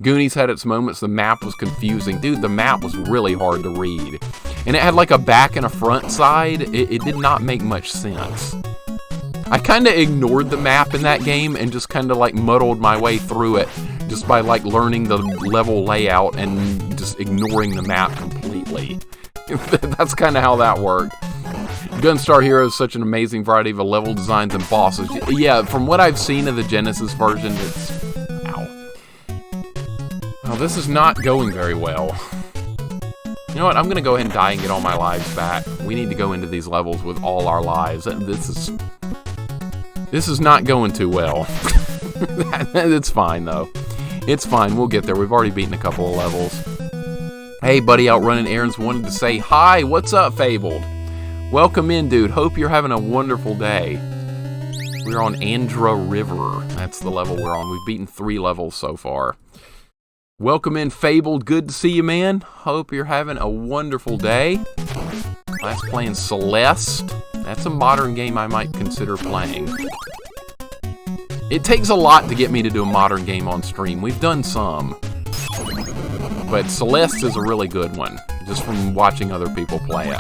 Speaker 1: Goonies had its moments. The map was confusing. Dude, the map was really hard to read. And it had like a back and a front side. It did not make much sense. I kind of ignored the map in that game and just kind of like muddled my way through it just by like learning the level layout and just ignoring the map completely. That's kind of how that worked. Gunstar Heroes is such an amazing variety of level designs and bosses. Yeah, from what I've seen of the Genesis version, it's... Ow. Oh, this is not going very well. You know what? I'm going to go ahead and die and get all my lives back. We need to go into these levels with all our lives. This is not going too well. It's fine, though. It's fine. We'll get there. We've already beaten a couple of levels. Hey, buddy, out running errands. Wanted to say hi. What's up, Fabled? Welcome in, dude. Hope you're having a wonderful day. We're on Andra River. That's the level we're on. We've beaten 3 levels so far. Welcome in, Fabled. Good to see you, man. Hope you're having a wonderful day. Last playing Celeste. That's a modern game I might consider playing. It takes a lot to get me to do a modern game on stream. We've done some. But Celeste is a really good one, just from watching other people play it.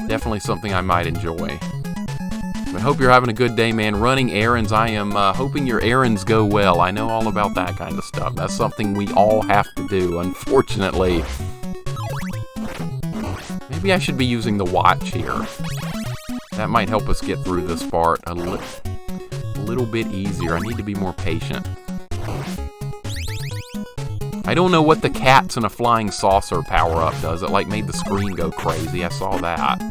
Speaker 1: Definitely something I might enjoy. But hope you're having a good day, man. Running errands, I am hoping your errands go well. I know all about that kind of stuff. That's something we all have to do, unfortunately. Maybe I should be using the watch here. That might help us get through this part a little bit easier. I need to be more patient. I don't know what the cats and a flying saucer power-up does. It like made the screen go crazy. I saw that.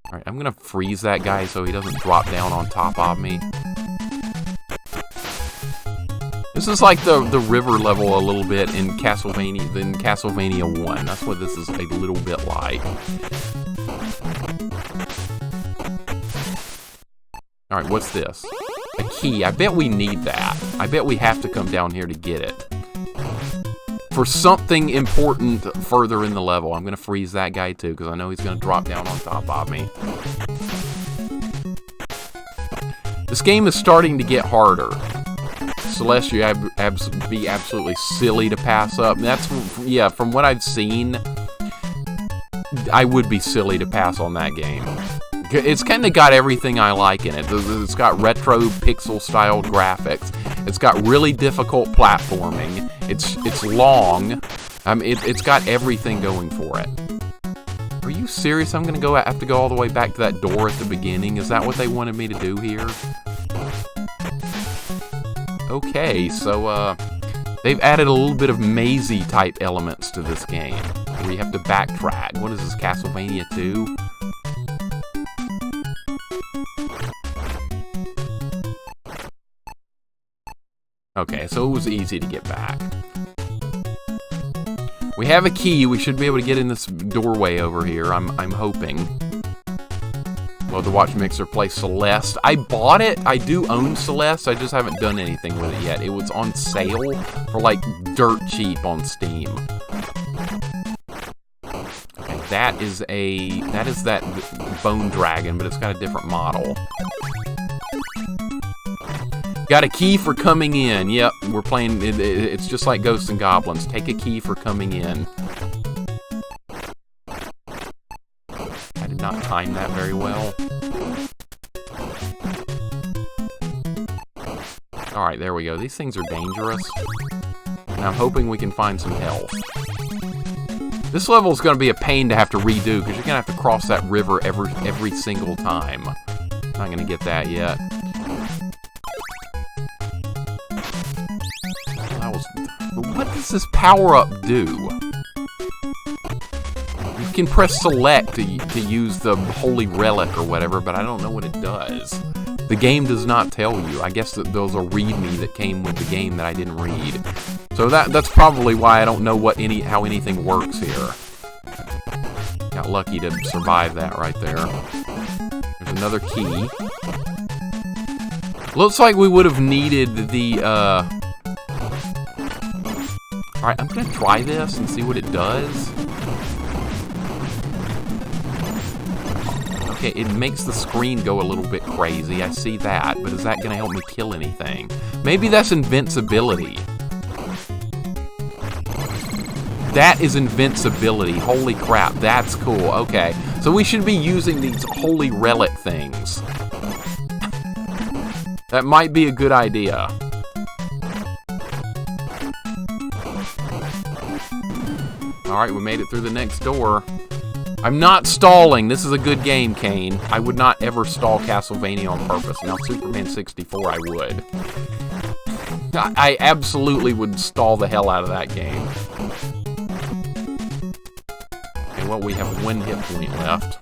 Speaker 1: Alright, I'm gonna freeze that guy so he doesn't drop down on top of me. This is like the river level a little bit in Castlevania 1. That's what this is a little bit like. Alright, what's this? A key. I bet we need that. I bet we have to come down here to get it. For something important further in the level. I'm going to freeze that guy too, because I know he's going to drop down on top of me. This game is starting to get harder. Celeste, you be absolutely silly to pass up. That's, yeah, from what I've seen, I would be silly to pass on that game. It's kind of got everything I like in it. It's got retro pixel-styled graphics. It's got really difficult platforming. It's long. It's got everything going for it. Are you serious? I'm gonna have to go all the way back to that door at the beginning. Is that what they wanted me to do here? Okay, so they've added a little bit of mazy type elements to this game, where you have to backtrack. What is this, Castlevania 2? Okay, so it was easy to get back. We have a key. We should be able to get in this doorway over here. I'm hoping. Love to watch Mixer play Celeste. I bought it. I do own Celeste. I just haven't done anything with it yet. It was on sale for like dirt cheap on Steam. Okay, that is that bone dragon, but it's got a different model. Got a key for coming in. Yep, we're playing. It's just like Ghosts and Goblins. Take a key for coming in. I did not time that very well. Alright, there we go. These things are dangerous. And I'm hoping we can find some health. This level is going to be a pain to have to redo, because you're going to have to cross that river every single time. Not going to get that yet. What does this power-up do? You can press select to use the holy relic or whatever, but I don't know what it does. The game does not tell you. I guess that those are readme that came with the game that I didn't read. So that's probably why I don't know how anything works here. Got lucky to survive that right there. There's another key. Looks like we would have needed the Alright, I'm gonna try this and see what it does. Okay, it makes the screen go a little bit crazy. I see that, but is that gonna help me kill anything? Maybe that's invincibility. That is invincibility. Holy crap, that's cool. Okay, so we should be using these holy relic things. That might be a good idea. Alright, we made it through the next door. I'm not stalling. This is a good game, Kane. I would not ever stall Castlevania on purpose. Now, Superman 64, I would. I absolutely would stall the hell out of that game. Okay, well, we have one hit point left.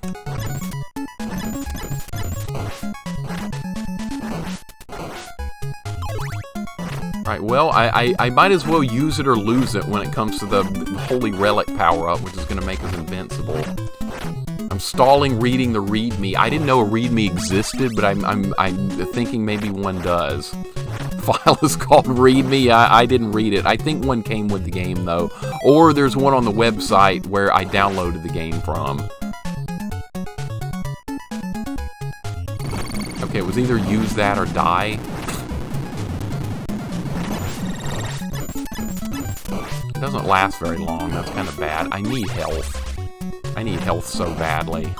Speaker 1: Alright, well, I might as well use it or lose it when it comes to the Holy Relic power-up, which is going to make us invincible. I'm stalling reading the README. I didn't know a README existed, but I'm thinking maybe one does. File is called README. I didn't read it. I think one came with the game, though. Or there's one on the website where I downloaded the game from. Okay, it was either use that or die. It doesn't last very long. That's kind of bad. I need health. I need health so badly.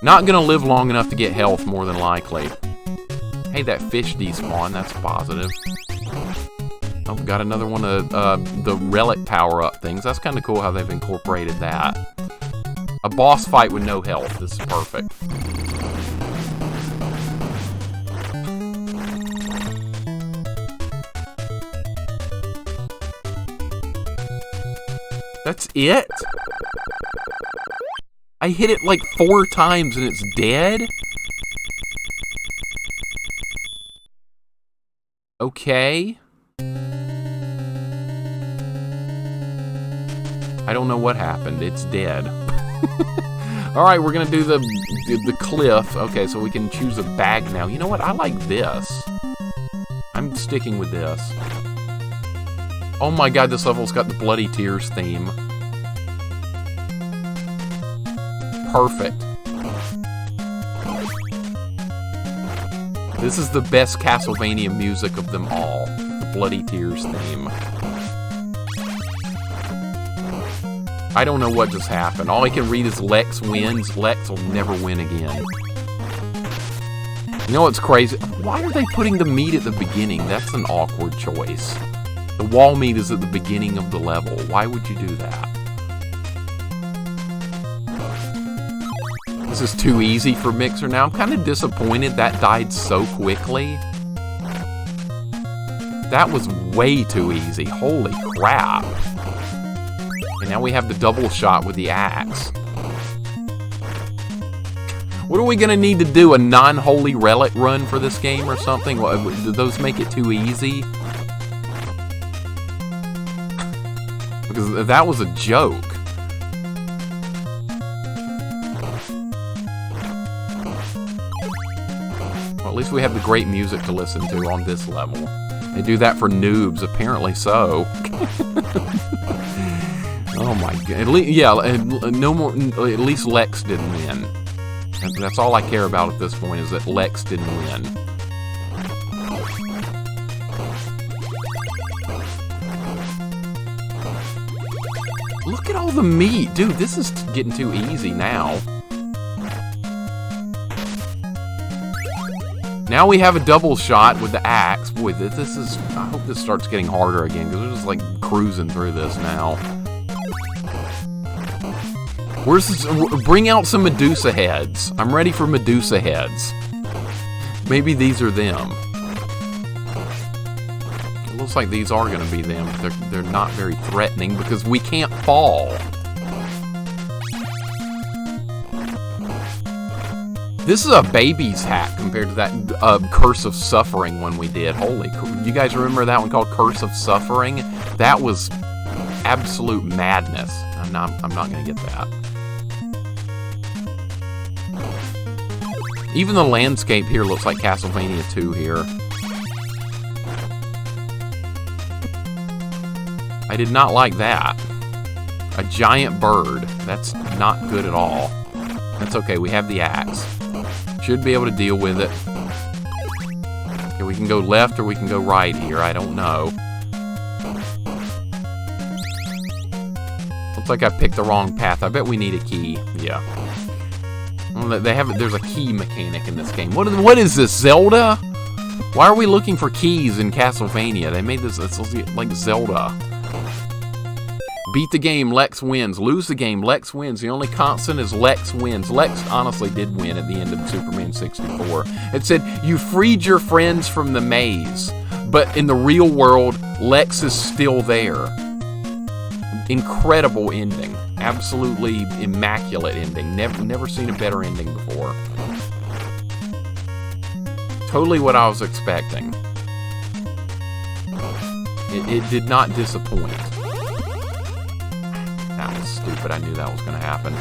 Speaker 1: Not gonna live long enough to get health, more than likely. Hey, that fish despawned. That's positive. Oh, got another one of the relic power-up things. That's kind of cool how they've incorporated that. A boss fight with no health. This is perfect. That's it? I hit it like 4 times and it's dead? Okay. I don't know what happened. It's dead. Alright, we're gonna do the cliff. Okay, so we can choose a bag now. You know what? I like this. I'm sticking with this. Oh my god, this level's got the Bloody Tears theme. Perfect. This is the best Castlevania music of them all. The Bloody Tears theme. I don't know what just happened. All I can read is Lex wins. Lex will never win again. You know what's crazy? Why are they putting the meat at the beginning? That's an awkward choice. The wall meat is at the beginning of the level. Why would you do that? This is too easy for Mixer now. I'm kind of disappointed that died so quickly. That was way too easy. Holy crap. And now we have the double shot with the axe. What are we going to need to do? A non-holy relic run for this game or something? Do those make it too easy? Because that was a joke. Well, at least we have the great music to listen to on this level. They do that for noobs, apparently so. Oh my god. At least, yeah, no more. At least Lex didn't win. That's all I care about at this point, is that Lex didn't win. Look at all the meat. Dude, this is getting too easy now. Now we have a double shot with the axe. Boy, this is... I hope this starts getting harder again, because we're just, like, cruising through this now. Where's this? Bring out some Medusa heads. I'm ready for Medusa heads. Maybe these are them. It looks like these are going to be them. They're not very threatening because we can't fall. This is a baby's hat compared to that Curse of Suffering one we did. Holy, you guys remember that one called Curse of Suffering? That was absolute madness. I'm not going to get that. Even the landscape here looks like Castlevania 2 here. I did not like that. A giant bird. That's not good at all. That's okay, we have the axe. Should be able to deal with it. Okay, we can go left or we can go right here. I don't know. Looks like I picked the wrong path. I bet we need a key. Yeah. Well, there's a key mechanic in this game. What is this, Zelda? Why are we looking for keys in Castlevania? They made this like Zelda. Beat the game, Lex wins. Lose the game, Lex wins. The only constant is Lex wins. Lex honestly did win at the end of Superman 64. It said, you freed your friends from the maze, but in the real world, Lex is still there. Incredible ending. Absolutely immaculate ending. Never seen a better ending before. Totally what I was expecting. It did not disappoint. That was stupid. I knew that was going to happen.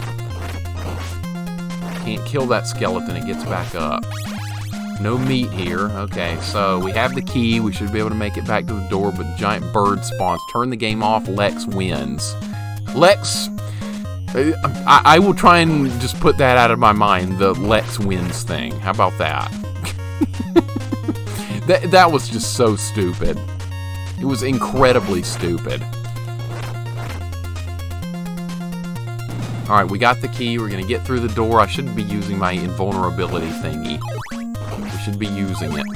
Speaker 1: Can't kill that skeleton. It gets back up. No meat here. Okay, so we have the key. We should be able to make it back to the door, but giant bird spawns. Turn the game off. Lex wins. Lex... I will try and just put that out of my mind, the Lex wins thing. How about that? That was just so stupid. It was incredibly stupid. Alright, we got the key. We're going to get through the door. I shouldn't be using my invulnerability thingy. We should be using it.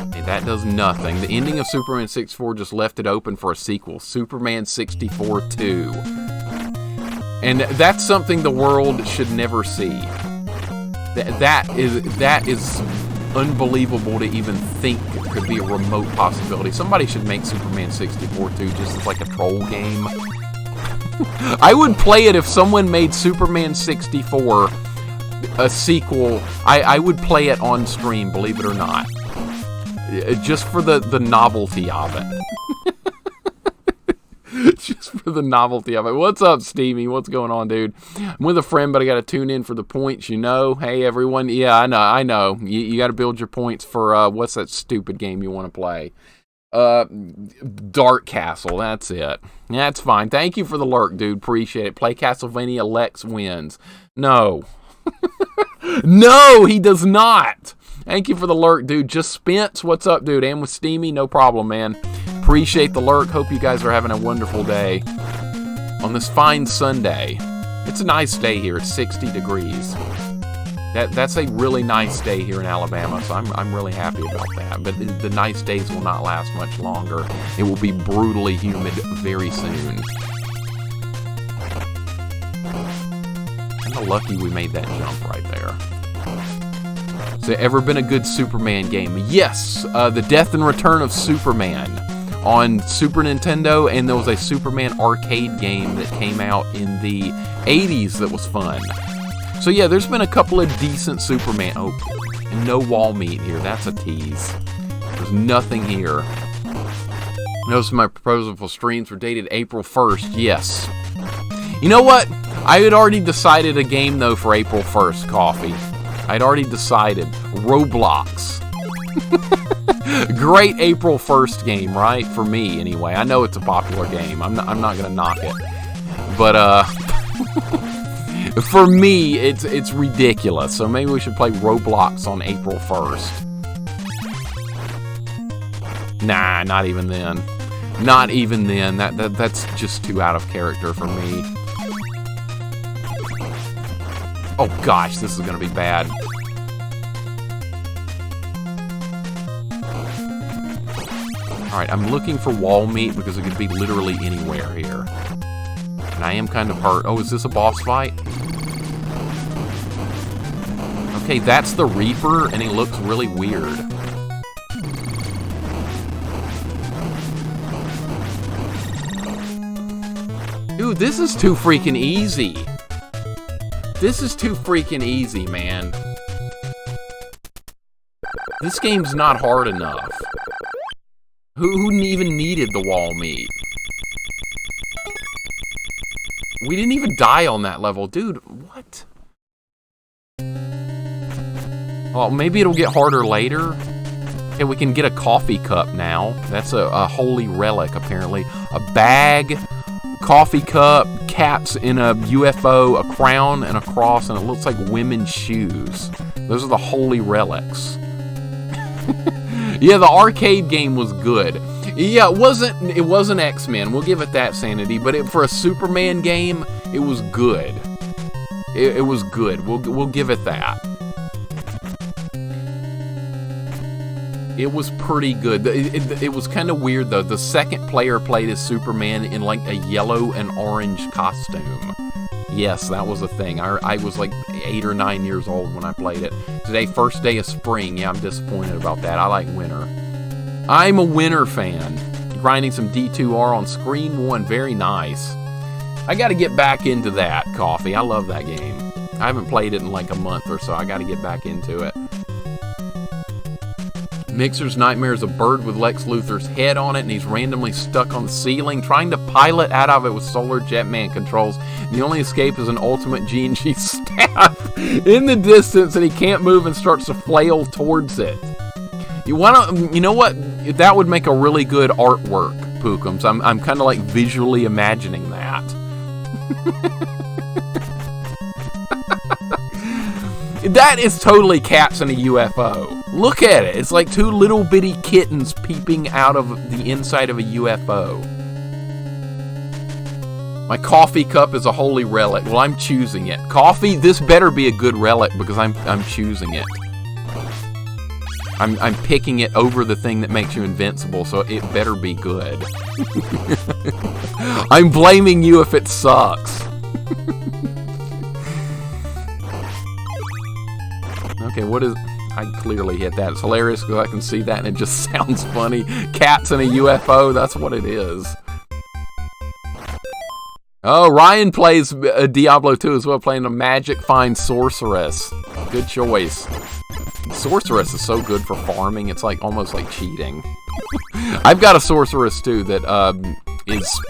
Speaker 1: Okay, that does nothing. The ending of Superman 64 just left it open for a sequel. Superman 64 2. And that's something the world should never see. That is unbelievable to even think could be a remote possibility. Somebody should make Superman 64 2 just as like a troll game. I would play it if someone made Superman 64 a sequel. I would play it on stream, believe it or not. Just for the novelty of it. Just for the novelty of it. What's up, Steamy? What's going on, dude? I'm with a friend, but I got to tune in for the points, you know? Hey, everyone. Yeah, I know. You got to build your points for, what's that stupid game you want to play? Dark Castle, that's it. That's fine. Thank you for the lurk, dude. Appreciate it. Play Castlevania, Lex wins. No. No, he does not. Thank you for the lurk, dude. Just Spence, what's up, dude? And with Steamy, no problem, man. Appreciate the lurk. Hope you guys are having a wonderful day on this fine Sunday. It's a nice day here. It's 60 degrees. That's a really nice day here in Alabama, so I'm really happy about that. But the nice days will not last much longer. It will be brutally humid very soon. Kind of lucky we made that jump right there. Has there ever been a good Superman game? Yes! The Death and Return of Superman on Super Nintendo, and there was a Superman arcade game that came out in the 80s that was fun. So yeah, there's been a couple of decent Superman... Oh, and no wall meat here. That's a tease. There's nothing here. Notice my proposal for streams were dated April 1st. Yes. You know what? I had already decided a game, though, for April 1st, Coffee. I'd already decided. Roblox. Great April 1st game, right? For me, anyway. I know it's a popular game. I'm not gonna knock it. But, for me, it's ridiculous. So maybe we should play Roblox on April 1st. Nah, not even then. Not even then. That's just too out of character for me. Oh gosh, this is gonna be bad. Alright, I'm looking for wall meat because it could be literally anywhere here. And I am kind of hurt. Oh, is this a boss fight? Okay, that's the Reaper, and he looks really weird. Dude, this is too freaking easy. This is too freaking easy, man. This game's not hard enough. Who even needed the wall meat? We didn't even die on that level. Dude, what? Well, maybe it'll get harder later. Okay, we can get a coffee cup now. That's a holy relic, apparently. A bag, coffee cup, cats in a UFO, a crown, and a cross, and it looks like women's shoes. Those are the holy relics. Yeah, the arcade game was good. Yeah, it wasn't X-Men. We'll give it that, Sanity. But for a Superman game, it was good. It was good. We'll give it that. It was pretty good. It was kind of weird, though. The second player played as Superman in, like, a yellow and orange costume. Yes, that was a thing. I was, like, 8 or 9 years old when I played it. Today, first day of spring. Yeah, I'm disappointed about that. I like winter. I'm a winter fan. Grinding some D2R on Screen 1. Very nice. I got to get back into that, Coffee. I love that game. I haven't played it in, like, a month or so. I got to get back into it. Mixer's nightmare is a bird with Lex Luthor's head on it, and he's randomly stuck on the ceiling, trying to pilot out of it with solar Jetman controls. The only escape is an ultimate G&G staff in the distance, and he can't move and starts to flail towards it. You know what? That would make a really good artwork, Pookums. I'm kind of like visually imagining that. That is totally cats in a UFO. Look at it. It's like two little bitty kittens peeping out of the inside of a UFO. My coffee cup is a holy relic. Well, I'm choosing it. Coffee, this better be a good relic because I'm choosing it. I'm picking it over the thing that makes you invincible, so it better be good. I'm blaming you if it sucks. Okay, what is... I clearly hit that. It's hilarious because I can see that and it just sounds funny. Cats in a UFO, that's what it is. Oh, Ryan plays Diablo 2 as well, playing a Magic Find Sorceress. Good choice. Sorceress is so good for farming, it's like almost like cheating. I've got a Sorceress too that is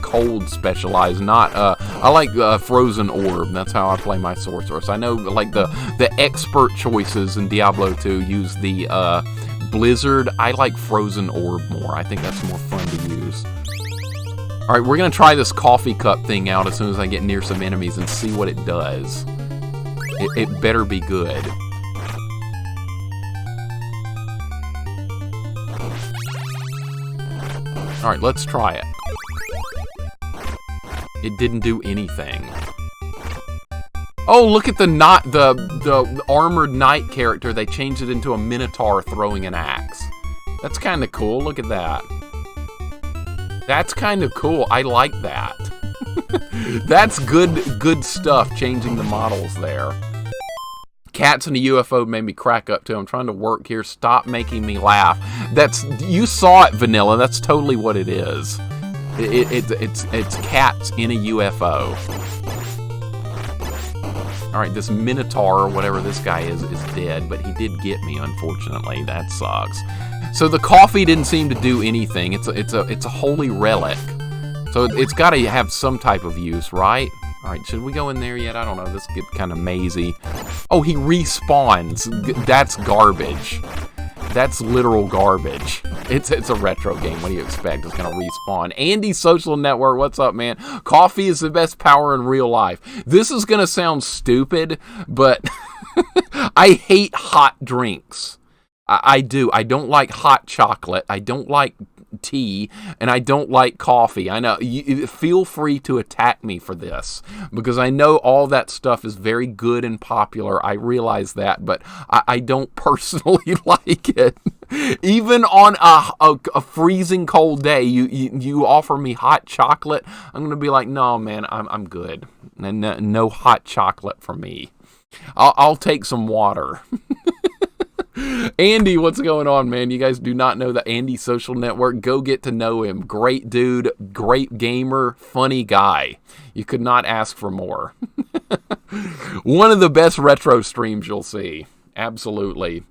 Speaker 1: cold specialized, not I like Frozen Orb. That's how I play my Sorceress. I know like the expert choices in Diablo 2 use the Blizzard. I like Frozen Orb more. I think that's more fun to use. Alright, we're gonna try this coffee cup thing out as soon as I get near some enemies and see what it does. It better be good. Alright, let's try it. It didn't do anything. Oh, look at the armored knight character. They changed it into a minotaur throwing an axe. That's kind of cool. Look at that. That's kind of cool. I like that. That's good stuff, changing the models there. Cats in a UFO made me crack up too. I'm trying to work here. Stop making me laugh. You saw it, Vanilla. That's totally what it is. It's cats in a UFO. All right, this Minotaur, or whatever this guy is dead, but he did get me, unfortunately. That sucks. So the coffee didn't seem to do anything. It's a holy relic, so it's got to have some type of use, right? All right, should we go in there yet? I don't know. This gets kind of mazy. Oh, he respawns. That's garbage. That's literal garbage. It's a retro game. What do you expect? It's gonna respawn. Andy's Social Network, what's up, man? Coffee is the best power in real life. This is gonna sound stupid, but I hate hot drinks. I do. I don't like hot chocolate. I don't like tea, and I don't like coffee. I know. Feel free to attack me for this, because I know all that stuff is very good and popular. I realize that, but I don't personally like it. Even on a freezing cold day, you offer me hot chocolate, I'm gonna be like, no, man, I'm good. And no hot chocolate for me. I'll take some water. Andy, what's going on, man? You guys do not know the Andy Social Network. Go get to know him. Great dude, great gamer, funny guy. You could not ask for more. One of the best retro streams you'll see. Absolutely.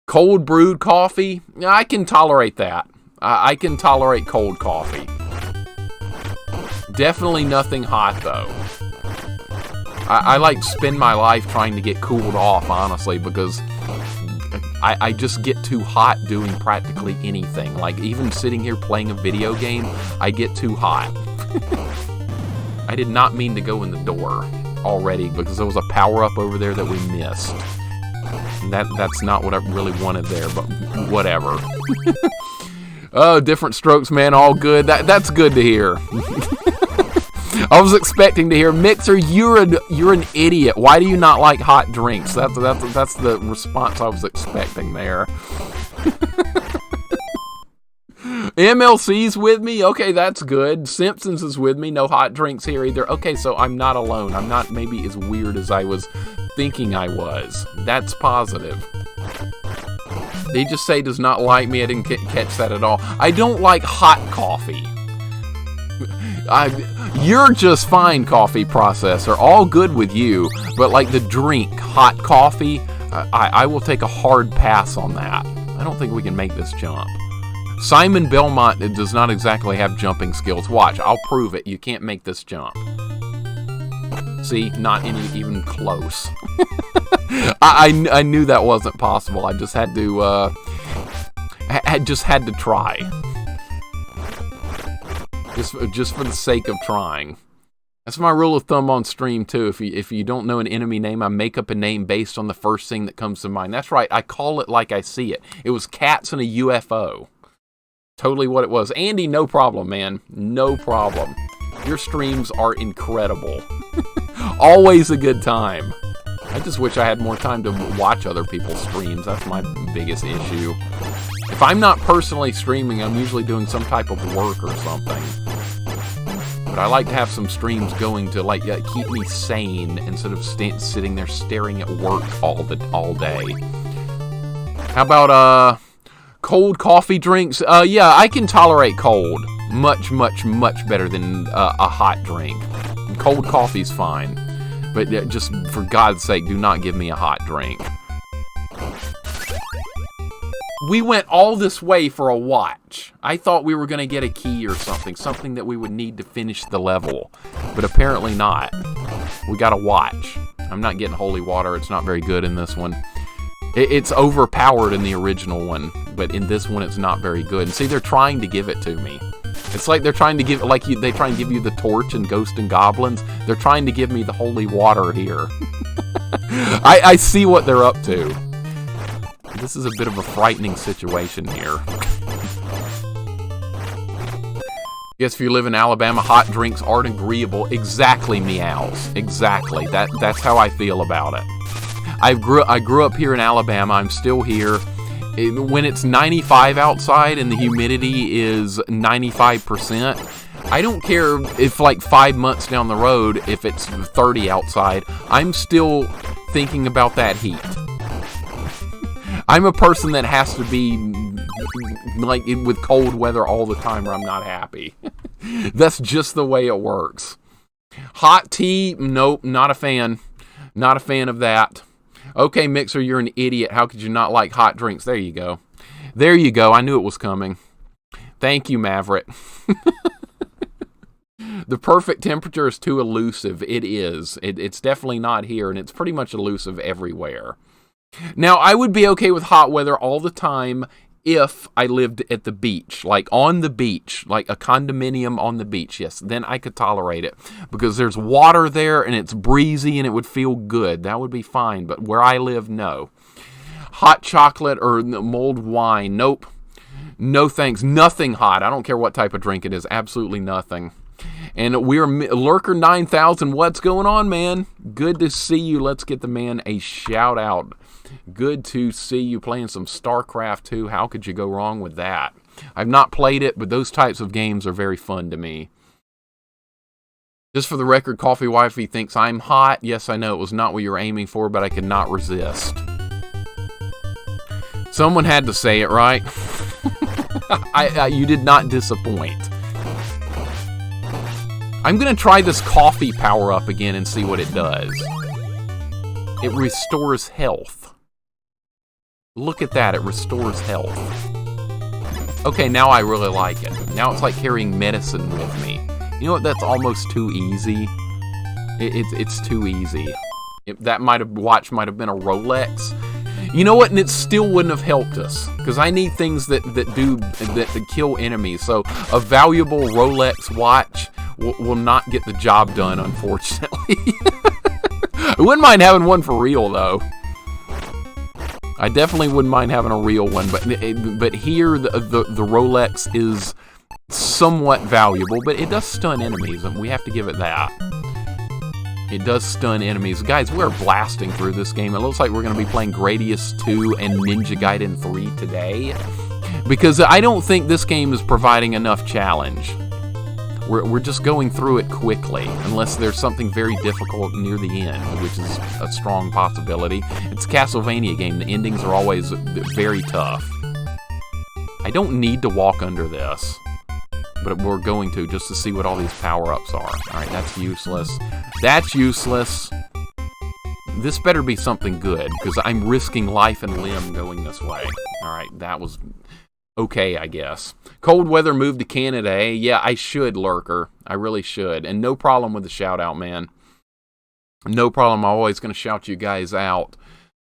Speaker 1: Cold brewed coffee? I can tolerate that. I can tolerate cold coffee. Definitely nothing hot, though. I like spend my life trying to get cooled off, honestly, because I just get too hot doing practically anything. Like, even sitting here playing a video game, I get too hot. I did not mean to go in the door already, because there was a power-up over there that we missed. And that's not what I really wanted there, but whatever. Oh, different strokes, man, all good. That's good to hear. I was expecting to hear, Mixer, you're an idiot. Why do you not like hot drinks? That's the response I was expecting there. MLC's with me? Okay, that's good. Simpsons is with me. No hot drinks here either. Okay, so I'm not alone. I'm not maybe as weird as I was thinking I was. That's positive. Did he just say does not like me? I didn't catch that at all. I don't like hot coffee. You're just fine, coffee processor. All good with you, but like the drink, hot coffee, I will take a hard pass on that. I don't think we can make this jump. Simon Belmont does not exactly have jumping skills. Watch, I'll prove it. You can't make this jump. See, not even close. I knew that wasn't possible. I just had to had to try. Just for the sake of trying. That's my rule of thumb on stream too. If you don't know an enemy name, I make up a name based on the first thing that comes to mind. That's right. I call it like I see it. It was cats in a UFO. Totally what it was. Andy, no problem, man. No problem. Your streams are incredible. Always a good time. I just wish I had more time to watch other people's streams. That's my biggest issue. If I'm not personally streaming, I'm usually doing some type of work or something. But I like to have some streams going to like keep me sane instead of sitting there staring at work all day. How about cold coffee drinks? Yeah, I can tolerate cold. Much better than a hot drink. Cold coffee's fine. But just for God's sake, do not give me a hot drink. We went all this way for a watch. I thought we were going to get a key or something that we would need to finish the level. But apparently not. We got a watch. I'm not getting holy water. It's not very good in this one. It's overpowered in the original one, but in this one it's not very good. And see, they're trying to give it to me. It's like they're trying to give, they try and give you the torch in Ghost and Goblins. They're trying to give me the holy water here. I see what they're up to. This is a bit of a frightening situation here. Yes, if you live in Alabama, hot drinks aren't agreeable. Exactly, meows. Exactly. That's how I feel about it. I grew up here in Alabama. I'm still here. When it's 95 outside and the humidity is 95%, I don't care if like 5 months down the road, if it's 30 outside, I'm still thinking about that heat. I'm a person that has to be like with cold weather all the time or I'm not happy. That's just the way it works. Hot tea, nope, not a fan. Not a fan of that. Okay, Mixer, you're an idiot. How could you not like hot drinks? There you go. There you go. I knew it was coming. Thank you, Maverick. The perfect temperature is too elusive. It is. It's definitely not here, and it's pretty much elusive everywhere. Now, I would be okay with hot weather all the time if I lived at the beach, like on the beach, like a condominium on the beach. Yes, then I could tolerate it because there's water there and it's breezy and it would feel good. That would be fine, but where I live, no. Hot chocolate or mulled wine, nope. No thanks. Nothing hot. I don't care what type of drink it is. Absolutely nothing. And we're Lurker 9000. What's going on, man? Good to see you. Let's get the man a shout out. Good to see you playing some StarCraft 2. How could you go wrong with that? I've not played it, but those types of games are very fun to me. Just for the record, Coffee Wifey thinks I'm hot. Yes, I know it was not what you were aiming for, but I could not resist. Someone had to say it, right? You did not disappoint. I'm going to try this coffee power-up again and see what it does. It restores health. Look at that, it restores health. Okay, now I really like it. Now it's like carrying medicine with me. You know what, that's almost too easy. It's too easy. That watch might have been a Rolex. You know what, and it still wouldn't have helped us. Because I need things that kill enemies. So a valuable Rolex watch will not get the job done, unfortunately. I wouldn't mind having one for real, though. I definitely wouldn't mind having a real one, but here the Rolex is somewhat valuable, but it does stun enemies, and we have to give it that. It does stun enemies. Guys, we're blasting through this game. It looks like we're going to be playing Gradius 2 and Ninja Gaiden 3 today, because I don't think this game is providing enough challenge. We're just going through it quickly, unless there's something very difficult near the end, which is a strong possibility. It's a Castlevania game. The endings are always very tough. I don't need to walk under this, but we're going to just to see what all these power-ups are. Alright, that's useless. That's useless. This better be something good, because I'm risking life and limb going this way. Alright, that was okay, I guess. Cold weather moved to Canada, eh? Yeah, I should, Lurker. I really should. And no problem with the shout-out, man. No problem. I'm always going to shout you guys out.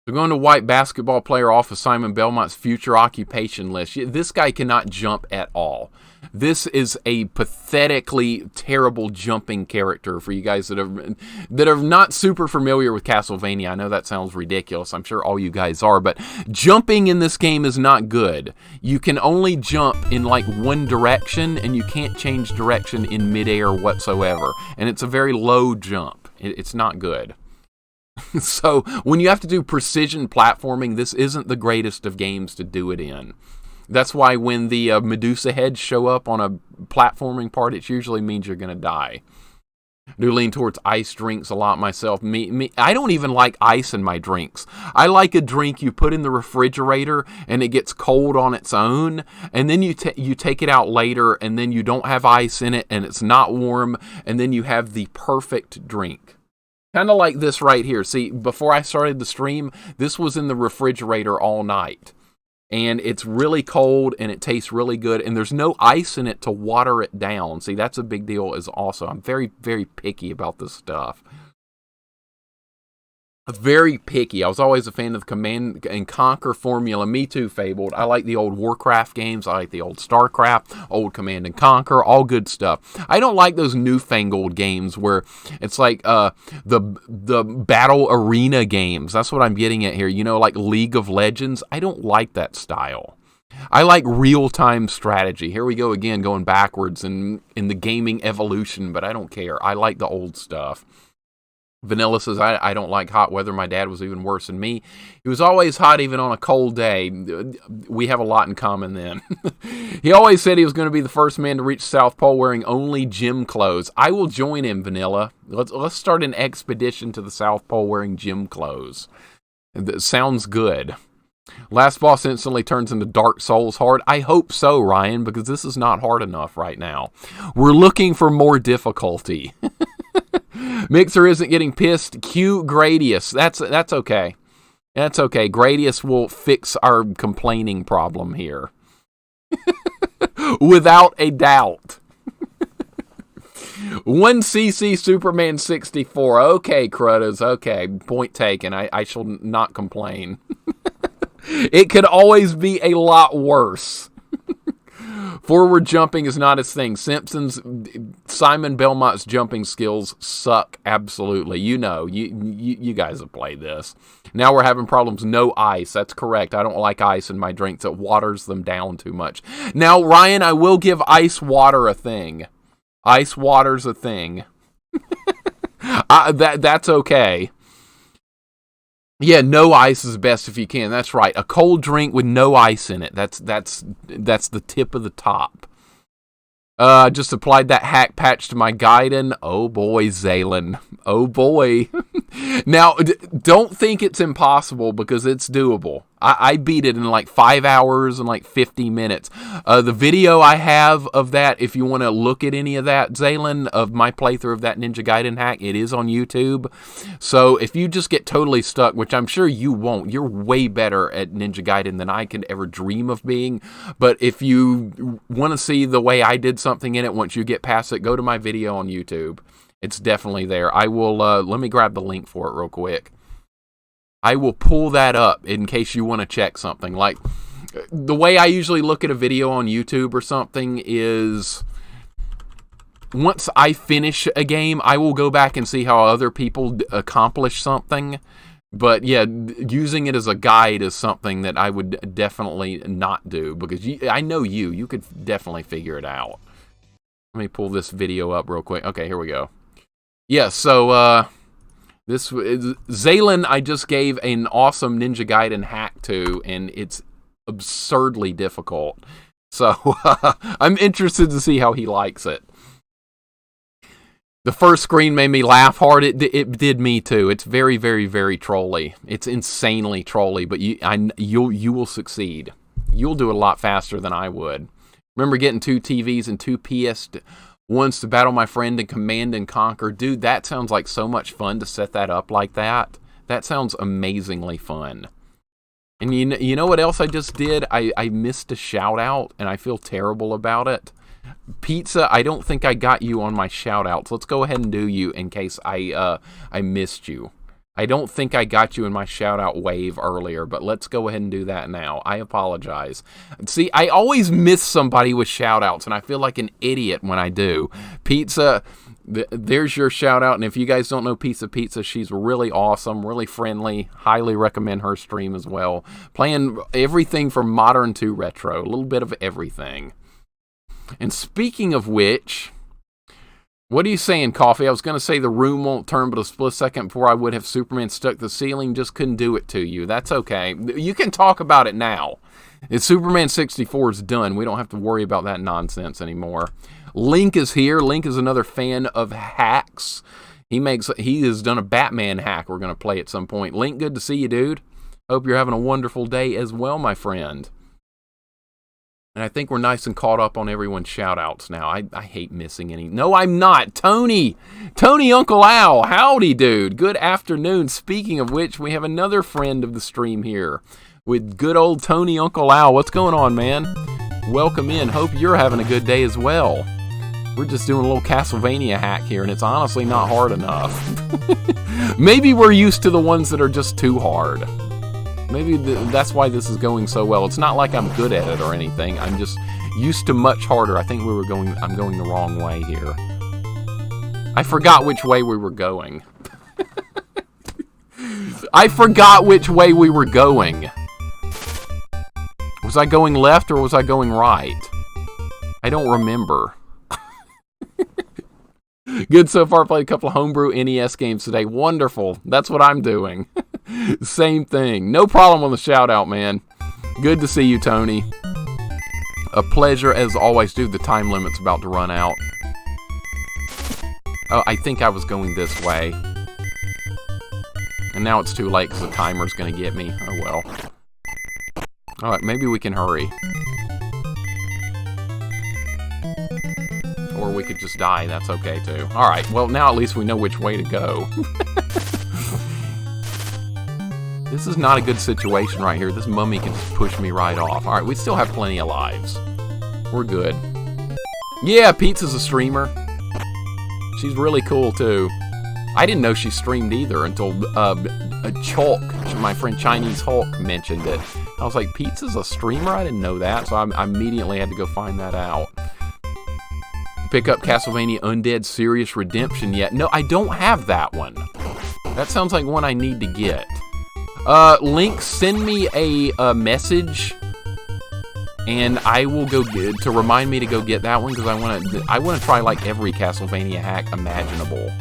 Speaker 1: We're going to wipe basketball player off of Simon Belmont's future occupation list. This guy cannot jump at all. This is a pathetically terrible jumping character for you guys that are not super familiar with Castlevania. I know that sounds ridiculous. I'm sure all you guys are, but jumping in this game is not good. You can only jump in like one direction, and you can't change direction in midair whatsoever. And it's a very low jump. It's not good. So when you have to do precision platforming, this isn't the greatest of games to do it in. That's why when the Medusa heads show up on a platforming part, it usually means you're going to die. I do lean towards ice drinks a lot myself. I don't even like ice in my drinks. I like a drink you put in the refrigerator and it gets cold on its own, and then you take it out later and then you don't have ice in it and it's not warm, and then you have the perfect drink. Kind of like this right here. See, before I started the stream, this was in the refrigerator all night. And it's really cold, and it tastes really good, and there's no ice in it to water it down. See, that's a big deal as also. I'm very, very picky about this stuff. Very picky. I was always a fan of the Command and Conquer formula. Me too, Fabled. I like the old Warcraft games. I like the old StarCraft, old Command and Conquer, all good stuff. I don't like those newfangled games where it's like the battle arena games. That's what I'm getting at here. You know, like League of Legends. I don't like that style. I like real-time strategy. Here we go again, going backwards in the gaming evolution, but I don't care. I like the old stuff. Vanilla says, I don't like hot weather. My dad was even worse than me. He was always hot even on a cold day. We have a lot in common then. He always said he was going to be the first man to reach South Pole wearing only gym clothes. I will join him, Vanilla. Let's start an expedition to the South Pole wearing gym clothes. That sounds good. Last boss instantly turns into Dark Souls hard. I hope so, Ryan, because this is not hard enough right now. We're looking for more difficulty. Mixer isn't getting pissed. Cue Gradius. That's okay. That's okay. Gradius will fix our complaining problem here. Without a doubt. 1cc Superman 64. Okay, Cruddas. Okay, point taken. I shall not complain. It could always be a lot worse. Forward jumping is not his thing. Simon Belmont's jumping skills suck absolutely. You know, you guys have played this. Now we're having problems. No ice. That's correct. I don't like ice in my drinks. It waters them down too much. Now, Ryan, I will give ice water a thing. Ice water's a thing. That's okay. Yeah, no ice is best if you can. That's right. A cold drink with no ice in it. That's the tip of the top. Just applied that hack patch to my Gaiden. Oh boy, Zalen. Oh boy. Now, don't think it's impossible because it's doable. I beat it in like 5 hours and like 50 minutes. The video I have of that, if you want to look at any of that, Zalen, of my playthrough of that Ninja Gaiden hack, it is on YouTube. So if you just get totally stuck, which I'm sure you won't, you're way better at Ninja Gaiden than I could ever dream of being. But if you want to see the way I did something in it, once you get past it, go to my video on YouTube. It's definitely there. I will, let me grab the link for it real quick. I will pull that up in case you want to check something. Like, the way I usually look at a video on YouTube or something is, once I finish a game, I will go back and see how other people accomplish something. But yeah, using it as a guide is something that I would definitely not do, because I know you could definitely figure it out. Let me pull this video up real quick. Okay, here we go. Yeah, so this is Zalen. I just gave an awesome Ninja Gaiden hack to, and it's absurdly difficult. So I'm interested to see how he likes it. The first screen made me laugh hard. It did me too. It's very, very, very trolly. It's insanely trolly, but you will succeed. You'll do it a lot faster than I would. Remember getting 2 TVs and 2 PS1s to battle my friend and Command and Conquer. Dude, that sounds like so much fun to set that up like that. That sounds amazingly fun. And you know what else I just did? I missed a shout out, and I feel terrible about it. Pizza, I don't think I got you on my shout outs. Let's go ahead and do you in case I missed you. I don't think I got you in my shout-out wave earlier, but let's go ahead and do that now. I apologize. See, I always miss somebody with shout-outs, and I feel like an idiot when I do. Pizza, there's your shout-out, and if you guys don't know Pizza, she's really awesome, really friendly. Highly recommend her stream as well. Playing everything from modern to retro, a little bit of everything. And speaking of which, what are you saying, Coffee? I was going to say the room won't turn, but a split second before I would have Superman stuck to the ceiling. Just couldn't do it to you. That's okay. You can talk about it now. It's Superman 64 is done. We don't have to worry about that nonsense anymore. Link is here. Link is another fan of hacks. He has done a Batman hack we're going to play at some point. Link, good to see you, dude. Hope you're having a wonderful day as well, my friend. And I think we're nice and caught up on everyone's shout-outs now. I hate missing any. No, I'm not. Tony Uncle Al. Howdy, dude. Good afternoon. Speaking of which, we have another friend of the stream here with good old Tony Uncle Al. What's going on, man? Welcome in. Hope you're having a good day as well. We're just doing a little Castlevania hack here, and it's honestly not hard enough. Maybe we're used to the ones that are just too hard. Maybe that's why this is going so well. It's not like I'm good at it or anything. I'm just used to much harder. I think I'm going the wrong way here. I forgot which way we were going. Was I going left or was I going right? I don't remember. Good so far. Played a couple of homebrew NES games today. Wonderful. That's what I'm doing. Same thing. No problem on the shout out, man. Good to see you, Tony. A pleasure as always. Dude, the time limit's about to run out. Oh, I think I was going this way. And now it's too late because the timer's going to get me. Oh, well. Alright, maybe we can hurry. Or we could just die. That's okay, too. Alright, well, now at least we know which way to go. This is not a good situation right here. This mummy can just push me right off. Alright, we still have plenty of lives. We're good. Yeah, Pizza's a streamer. She's really cool, too. I didn't know she streamed either until a Chalk, my friend Chinese Hulk, mentioned it. I was like, Pizza's a streamer? I didn't know that, so I immediately had to go find that out. Pick up Castlevania Undead Serious Redemption yet? No, I don't have that one. That sounds like one I need to get. Link, send me a message, and I will go get to remind me to go get that one because I want to try like every Castlevania hack imaginable.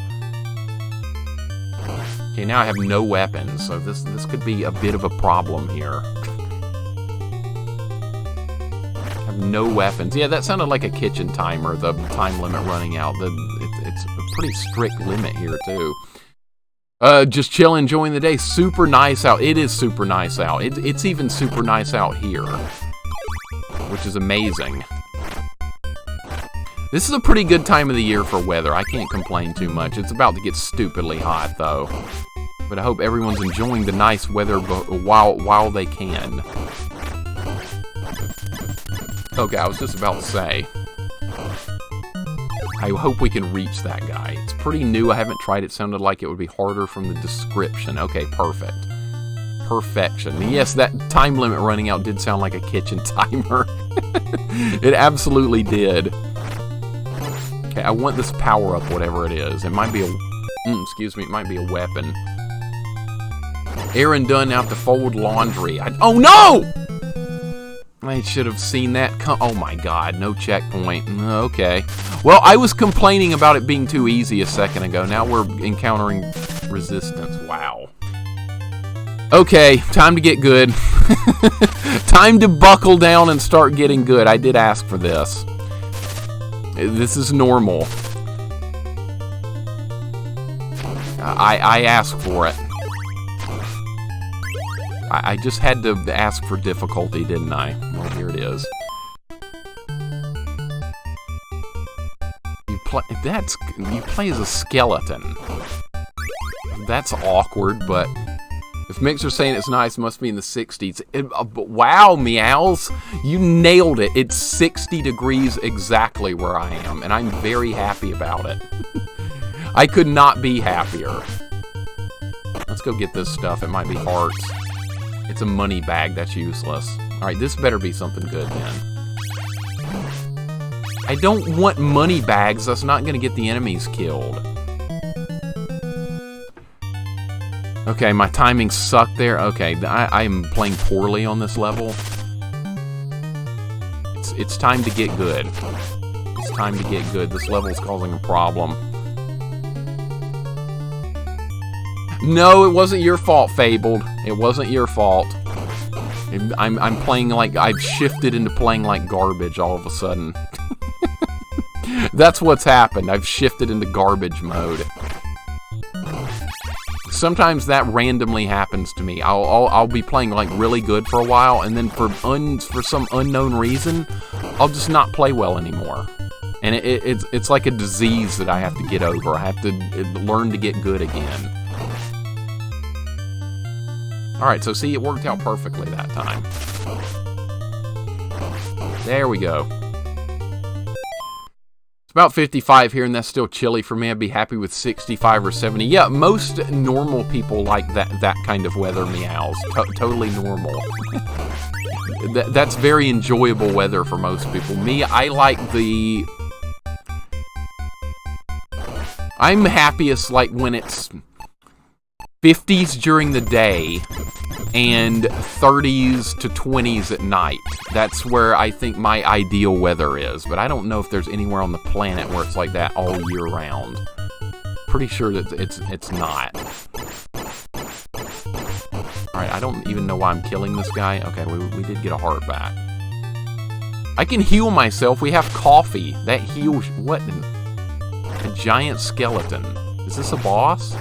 Speaker 1: Okay, now I have no weapons, so this could be a bit of a problem here. I have no weapons. Yeah, that sounded like a kitchen timer. The time limit running out. It's a pretty strict limit here too. Just chill, enjoying the day. Super nice out. It is super nice out. It's even super nice out here, which is amazing. This is a pretty good time of the year for weather. I can't complain too much. It's about to get stupidly hot, though. But I hope everyone's enjoying the nice weather while they can. Okay, I was just about to say. I hope we can reach that guy. It's pretty new. I haven't tried it. Sounded like it would be harder from the description. Okay, perfect. Perfection. And yes, that time limit running out did sound like a kitchen timer. It absolutely did. Okay, I want this power up, whatever it is. It might be a... excuse me, it might be a weapon. Aaron done out to fold laundry. Oh, no! I should have seen that come. Oh my god, no checkpoint. Okay. Well, I was complaining about it being too easy a second ago. Now we're encountering resistance. Wow. Okay, time to get good. Time to buckle down and start getting good. I did ask for this. This is normal. I asked for it. I just had to ask for difficulty, didn't I? Well, here it is. You play as a skeleton. That's awkward, but if Mixer's saying it's nice, it must be in the 60s. Wow, Meows, you nailed it. It's 60 degrees exactly where I am, and I'm very happy about it. I could not be happier. Let's go get this stuff. It might be hearts. It's a money bag. That's useless. Alright, this better be something good then. I don't want money bags. That's not going to get the enemies killed. Okay, my timing sucked there. Okay, I'm playing poorly on this level. It's time to get good. It's time to get good. This level's causing a problem. No, it wasn't your fault, Fabled. It wasn't your fault. I'm playing like... I've shifted into playing like garbage all of a sudden. That's what's happened. I've shifted into garbage mode. Sometimes that randomly happens to me. I'll be playing like really good for a while, and then for some unknown reason, I'll just not play well anymore. And it's like a disease that I have to get over. I have to learn to get good again. Alright, so see, it worked out perfectly that time. There we go. It's about 55 here, and that's still chilly for me. I'd be happy with 65 or 70. Yeah, most normal people like that kind of weather, Meows. Totally normal. That's very enjoyable weather for most people. Me, I like the... I'm happiest like when it's 50s during the day and 30s to 20s at night. That's where I think my ideal weather is, but I don't know if there's anywhere on the planet where it's like that all year round. Pretty sure that it's not. Alright, I don't even know why I'm killing this guy. Okay, we did get a heart back. I can heal myself. We have coffee. That heals... What? A giant skeleton. Is this a boss?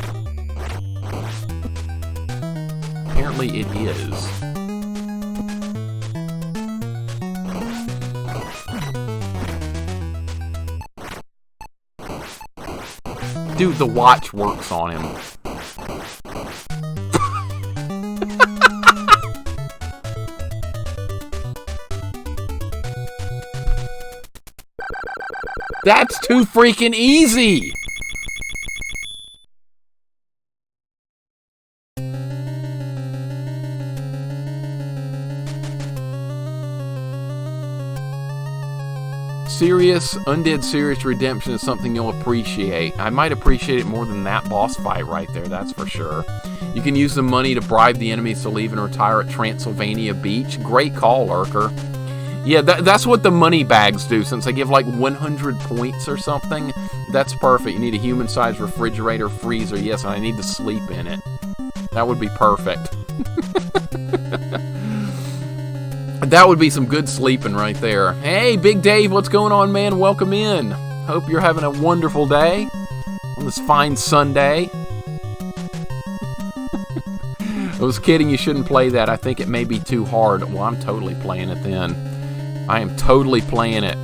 Speaker 1: Apparently it is. Dude, the watch works on him. That's too freaking easy! Undead Serious Redemption is something you'll appreciate. I might appreciate it more than that boss fight right there, that's for sure. You can use the money to bribe the enemies to leave and retire at Transylvania Beach. Great call, Lurker. Yeah, that's what the money bags do, since they give like 100 points or something. That's perfect. You need a human-sized refrigerator, freezer, yes, and I need to sleep in it. That would be perfect. That would be some good sleeping right there. Hey, Big Dave, what's going on, man? Welcome in. Hope you're having a wonderful day on this fine Sunday. I was kidding, you shouldn't play that. I think it may be too hard. Well, I'm totally playing it then. I am totally playing it.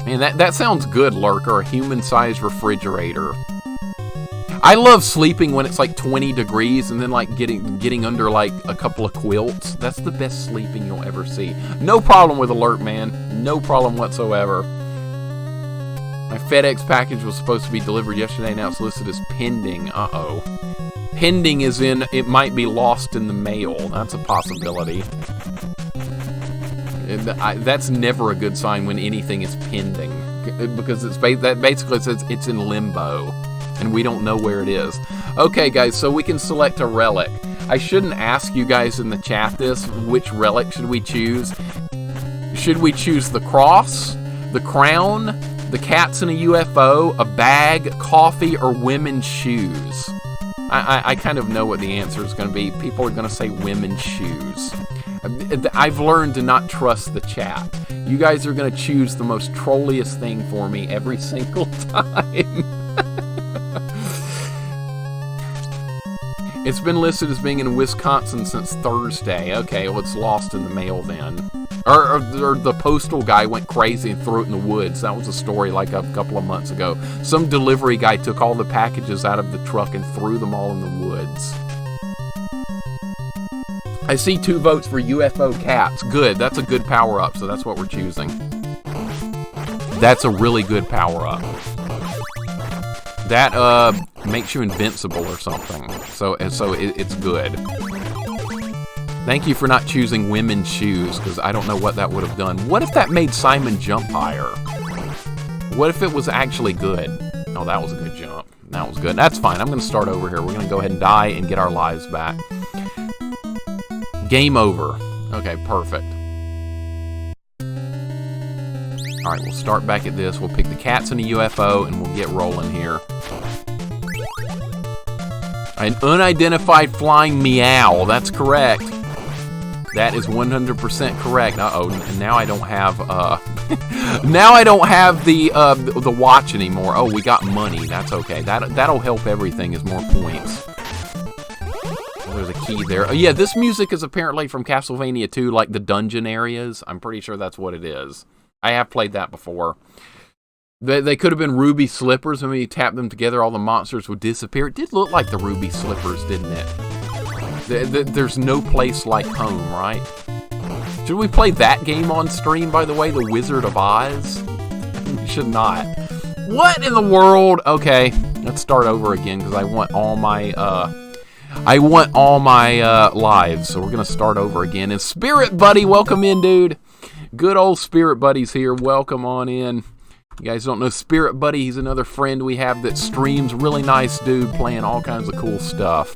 Speaker 1: Man, that sounds good, Lurker. A human-sized refrigerator. I love sleeping when it's like 20 degrees and then like getting under like a couple of quilts. That's the best sleeping you'll ever see. No problem with Alert, man. No problem whatsoever. My FedEx package was supposed to be delivered yesterday. Now it's listed as pending. Uh-oh. Pending is in it might be lost in the mail. That's a possibility. That's never a good sign when anything is pending. Because that basically says it's in limbo. And we don't know where it is. Okay, guys, so we can select a relic. I shouldn't ask you guys in the chat this. Which relic should we choose? Should we choose the cross, the crown, the cats in a UFO, a bag, coffee, or women's shoes? I kind of know what the answer is going to be. People are going to say women's shoes. I've learned to not trust the chat. You guys are going to choose the most trolliest thing for me every single time. It's been listed as being in Wisconsin since Thursday. Okay, well, it's lost in the mail then. Or the postal guy went crazy and threw it in the woods. That was a story like a couple of months ago. Some delivery guy took all the packages out of the truck and threw them all in the woods. I see 2 votes for UFO cats. Good, that's a good power-up, so that's what we're choosing. That's a really good power-up. That makes you invincible or something. So it's good. Thank you for not choosing women's shoes, because I don't know what that would have done. What if that made Simon jump higher? What if it was actually good? Oh, that was a good jump. That was good. That's fine. I'm going to start over here. We're going to go ahead and die and get our lives back. Game over. Okay, perfect. Alright, we'll start back at this. We'll pick the cats in a UFO, and we'll get rolling here. An unidentified flying meow. That's correct. That is 100% correct. Uh-oh, and now I don't have, now I don't have the watch anymore. Oh, we got money. That's okay. That'll help everything as more points. There's a key there. Oh, yeah, this music is apparently from Castlevania 2, like the dungeon areas. I'm pretty sure that's what it is. I have played that before. They could have been ruby slippers, and when you tap them together, all the monsters would disappear. It did look like the ruby slippers, didn't it? There's no place like home, right? Should we play that game on stream, by the way? The Wizard of Oz? We should not. What in the world? Okay, let's start over again, because I want all my lives, so we're going to start over again. And Spirit Buddy, welcome in, dude. Good old Spirit Buddy's here. Welcome on in. You guys don't know Spirit Buddy. He's another friend we have that streams. Really nice dude playing all kinds of cool stuff.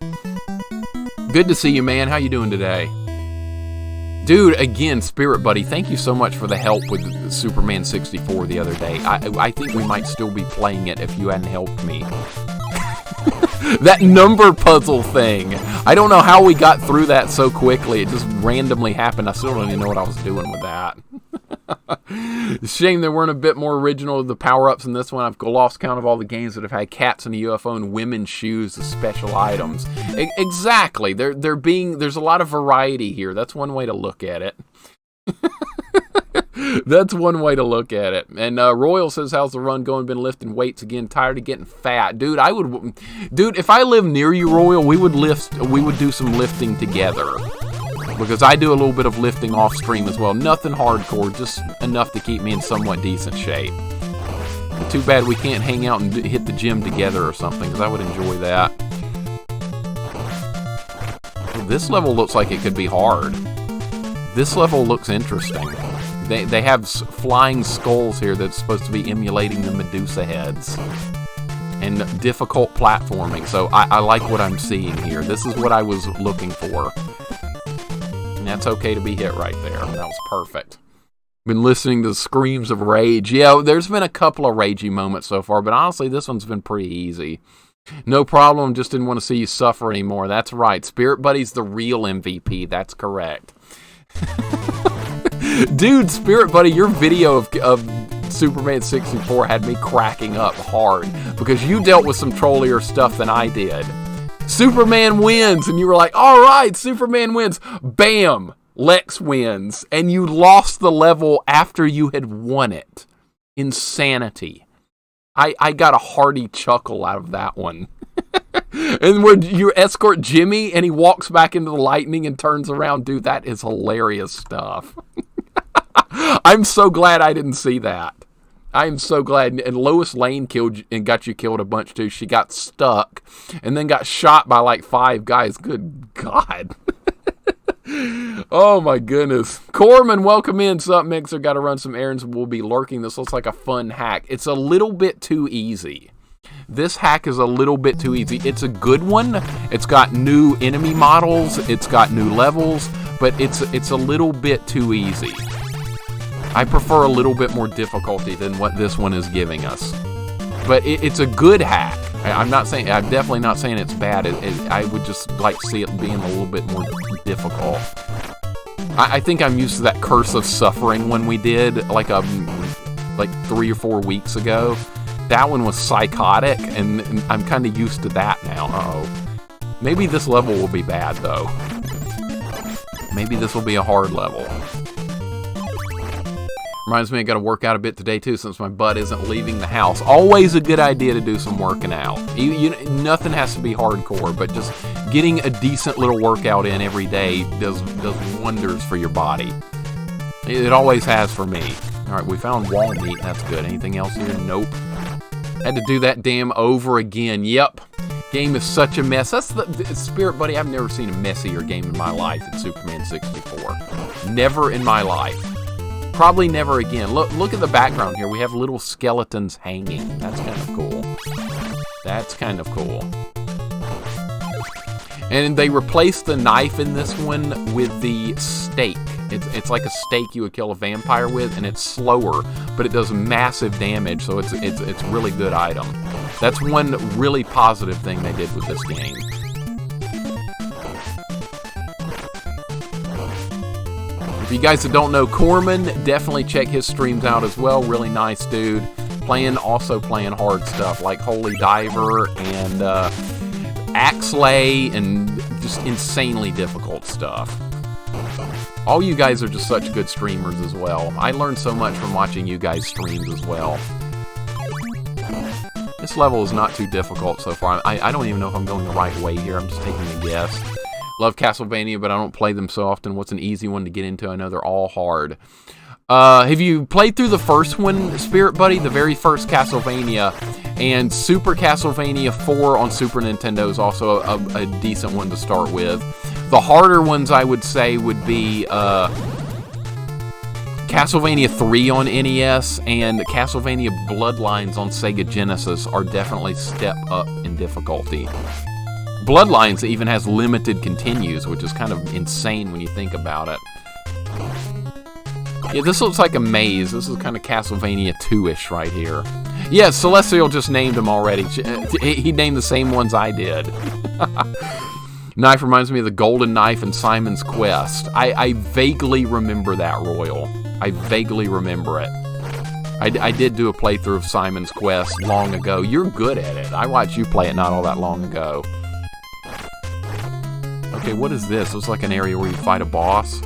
Speaker 1: Good to see you, man. How you doing today? Dude, again, Spirit Buddy, thank you so much for the help with Superman 64 the other day. I think we might still be playing it if you hadn't helped me. That number puzzle thing. I don't know how we got through that so quickly. It just randomly happened. I still don't even know what I was doing with that. Shame there weren't a bit more original with the power-ups in this one. I've lost count of all the games that have had cats in a UFO and women's shoes as special items. Exactly. There's a lot of variety here. That's one way to look at it. That's one way to look at it. And Royal says, how's the run going? Been lifting weights again. Tired of getting fat. Dude, if I lived near you, Royal, we would do some lifting together. Because I do a little bit of lifting off stream as well. Nothing hardcore, just enough to keep me in somewhat decent shape. But too bad we can't hang out and hit the gym together or something, because I would enjoy that. This level looks like it could be hard. This level looks interesting. They have flying skulls here that's supposed to be emulating the Medusa heads. And difficult platforming, so I like what I'm seeing here. This is what I was looking for. And that's okay to be hit right there. That was perfect. Been listening to the screams of rage. Yeah, there's been a couple of ragey moments so far, but honestly, this one's been pretty easy. No problem, just didn't want to see you suffer anymore. That's right. Spirit Buddy's the real MVP. That's correct. Dude, Spirit Buddy, your video of Superman 64 had me cracking up hard because you dealt with some trollier stuff than I did. Superman wins, and you were like, all right, Superman wins. Bam, Lex wins, and you lost the level after you had won it. Insanity. I got a hearty chuckle out of that one. And when you escort Jimmy, and he walks back into the lightning and turns around, dude, that is hilarious stuff. I'm so glad I didn't see that. I am so glad. And Lois Lane got you killed a bunch too. She got stuck and then got shot by like 5 guys. Good God. Oh my goodness. Corman, welcome in. Sup, Mixer? Got to run some errands. We'll be lurking. This looks like a fun hack. It's a little bit too easy. This hack is a little bit too easy. It's a good one. It's got new enemy models. It's got new levels, but it's a little bit too easy. I prefer a little bit more difficulty than what this one is giving us. But it's a good hack. I'm definitely not saying it's bad. I would just like to see it being a little bit more difficult. I think I'm used to that Curse of Suffering one we did like 3 or 4 weeks ago. That one was psychotic, and I'm kind of used to that now. Uh-oh. Maybe this level will be bad, though. Maybe this will be a hard level. Reminds me I got to work out a bit today, too, since my butt isn't leaving the house. Always a good idea to do some working out. Nothing has to be hardcore, but just getting a decent little workout in every day does wonders for your body. It always has for me. All right, we found wall meat. That's good. Anything else here? Nope. Had to do that damn over again. Yep. Game is such a mess. That's the Spirit Buddy. I've never seen a messier game in my life than Superman 64. Never in my life. Probably never again. Look at the background here. We have little skeletons hanging. That's kind of cool. That's kind of cool. And they replaced the knife in this one with the stake. It's like a stake you would kill a vampire with, and it's slower, but it does massive damage, so it's a really good item. That's one really positive thing they did with this game. If you guys that don't know Corman, definitely check his streams out as well. Really nice dude. Also playing hard stuff like Holy Diver and Axlay and just insanely difficult stuff. All you guys are just such good streamers as well. I learned so much from watching you guys streams as well. This level is not too difficult so far. I don't even know if I'm going the right way here. I'm just taking a guess. Love Castlevania, but I don't play them so often. What's an easy one to get into? I know they're all hard. Have you played through the first one, Spirit Buddy? The very first Castlevania. And Super Castlevania 4 on Super Nintendo is also a decent one to start with. The harder ones, I would say, would be Castlevania 3 on NES and Castlevania Bloodlines on Sega Genesis are definitely step up in difficulty. Bloodlines even has limited continues, which is kind of insane when you think about it. Yeah, this looks like a maze. This is kind of Castlevania 2-ish right here. Yeah, Celestial just named them already. He named the same ones I did. Knife reminds me of the Golden Knife in Simon's Quest. I vaguely remember that, Royal. I vaguely remember it. I did do a playthrough of Simon's Quest long ago. You're good at it. I watched you play it not all that long ago. Okay, what is this? Looks like an area where you fight a boss.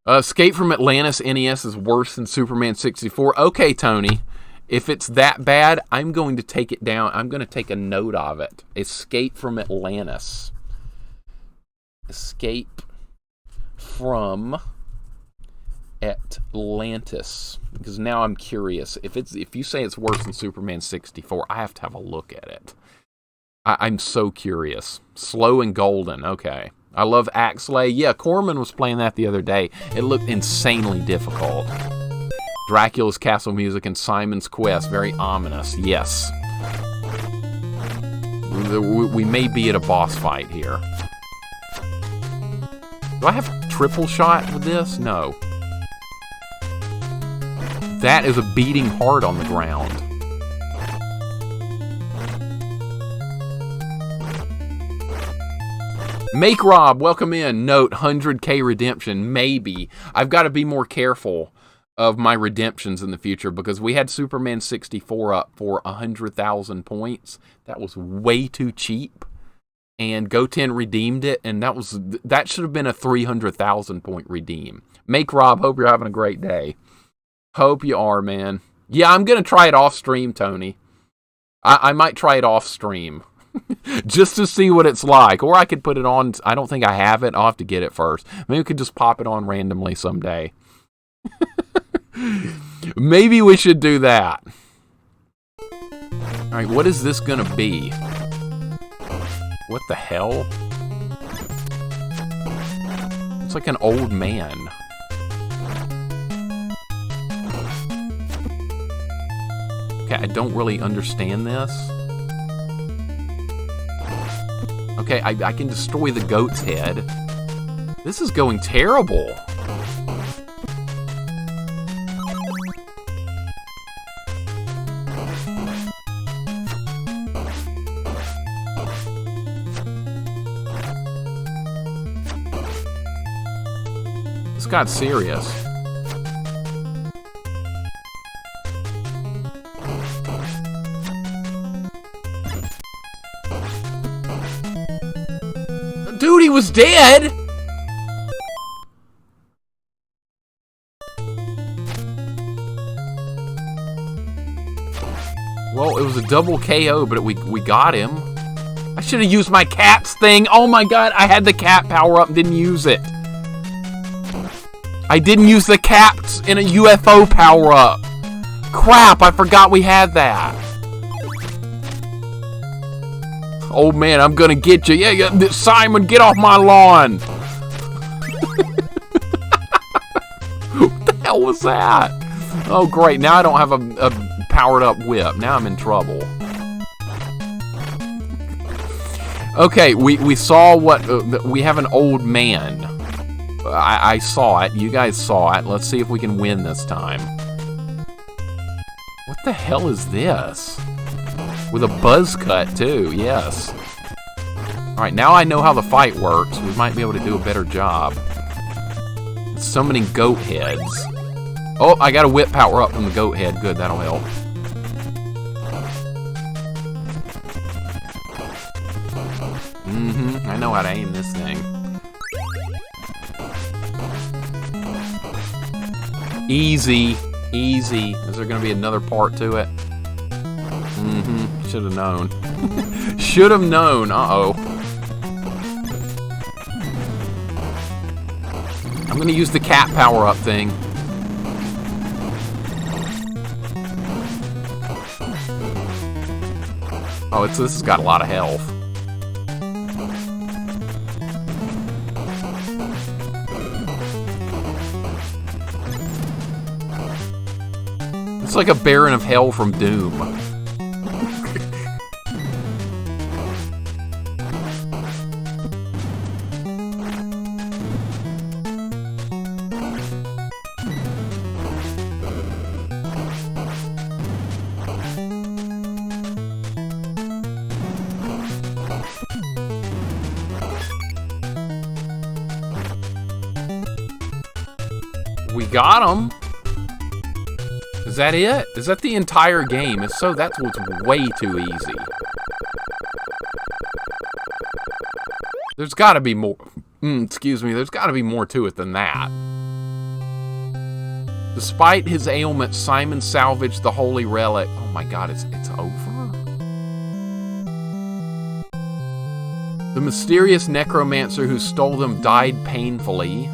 Speaker 1: Escape from Atlantis NES is worse than Superman 64. Okay, Tony. If it's that bad, I'm going to take it down. I'm going to take a note of it. Escape from Atlantis. Escape from Atlantis. Because now I'm curious. If you say it's worse than Superman 64, I have to have a look at it. I'm so curious. Slow and Golden. Okay. I love Axlay. Yeah, Corman was playing that the other day. It looked insanely difficult. Dracula's Castle music and Simon's Quest. Very ominous. Yes. We may be at a boss fight here. Do I have triple shot with this? No. That is a beating heart on the ground. Make Rob, welcome in. Note, 100k redemption. Maybe. I've got to be more careful of my redemptions in the future because we had Superman 64 up for 100,000 points. That was way too cheap. And Goten redeemed it, and that should have been a 300,000 point redeem. Make Rob, hope you're having a great day. Hope you are, man. Yeah, I'm going to try it off stream, Tony. I might try it off stream. Just to see what it's like. Or I could put it on. I don't think I have it. I'll have to get it first. Maybe we could just pop it on randomly someday. Maybe we should do that. Alright, what is this gonna be? What the hell? It's like an old man. Okay, I don't really understand this. Okay, I can destroy the goat's head. This is going terrible. This got serious. Dude, he was dead! Well, it was a double KO, but we got him. I should have used my cat's thing. Oh my god, I had the cat power up and didn't use it. I didn't use the cats in a UFO power up. Crap, I forgot we had that. Oh man, I'm gonna get you. Yeah, Simon, get off my lawn. What the hell was that? Oh great, now I don't have a powered up whip. Now I'm in trouble. Okay, we saw what, we have an old man. I saw it, you guys saw it. Let's see if we can win this time. What the hell is this? With a buzz cut too, yes. Alright, now I know how the fight works. We might be able to do a better job. Summoning goat heads. Oh, I got a whip power up from the goat head. Good, that'll help. I know how to aim this thing. Easy. Easy. Is there gonna be another part to it? Should have known. Should have known. Uh-oh. I'm gonna use the cat power-up thing. Oh, this has got a lot of health. It's like a Baron of Hell from Doom. We got him. Is that it? Is that the entire game? If so, that's what's way too easy. There's got to be more. Excuse me. There's got to be more to it than that. Despite his ailment, Simon salvaged the holy relic. Oh my God, it's over? The mysterious necromancer who stole them died painfully.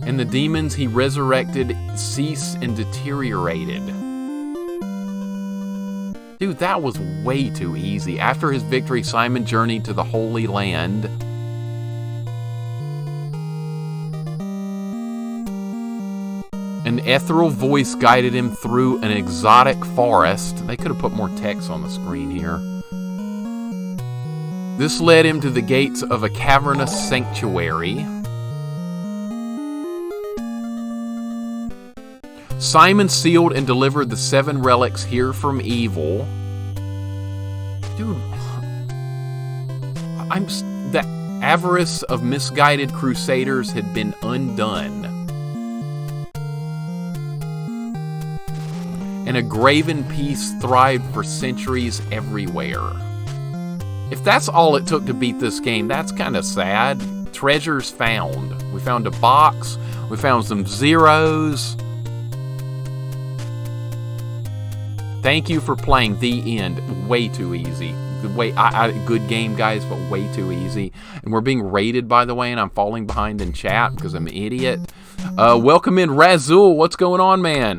Speaker 1: And the demons he resurrected ceased and deteriorated. Dude, that was way too easy. After his victory, Simon journeyed to the Holy Land. An ethereal voice guided him through an exotic forest. They could have put more text on the screen here. This led him to the gates of a cavernous sanctuary. Simon sealed and delivered the 7 relics here from evil. Dude, the avarice of misguided crusaders had been undone. And a graven peace thrived for centuries everywhere. If that's all it took to beat this game, that's kind of sad. Treasures found. We found a box. We found some zeros. Thank you for playing. The end. Way too easy. Good game, guys, but way too easy. And we're being rated, by the way, and I'm falling behind in chat because I'm an idiot. Welcome in, Razul. What's going on, man?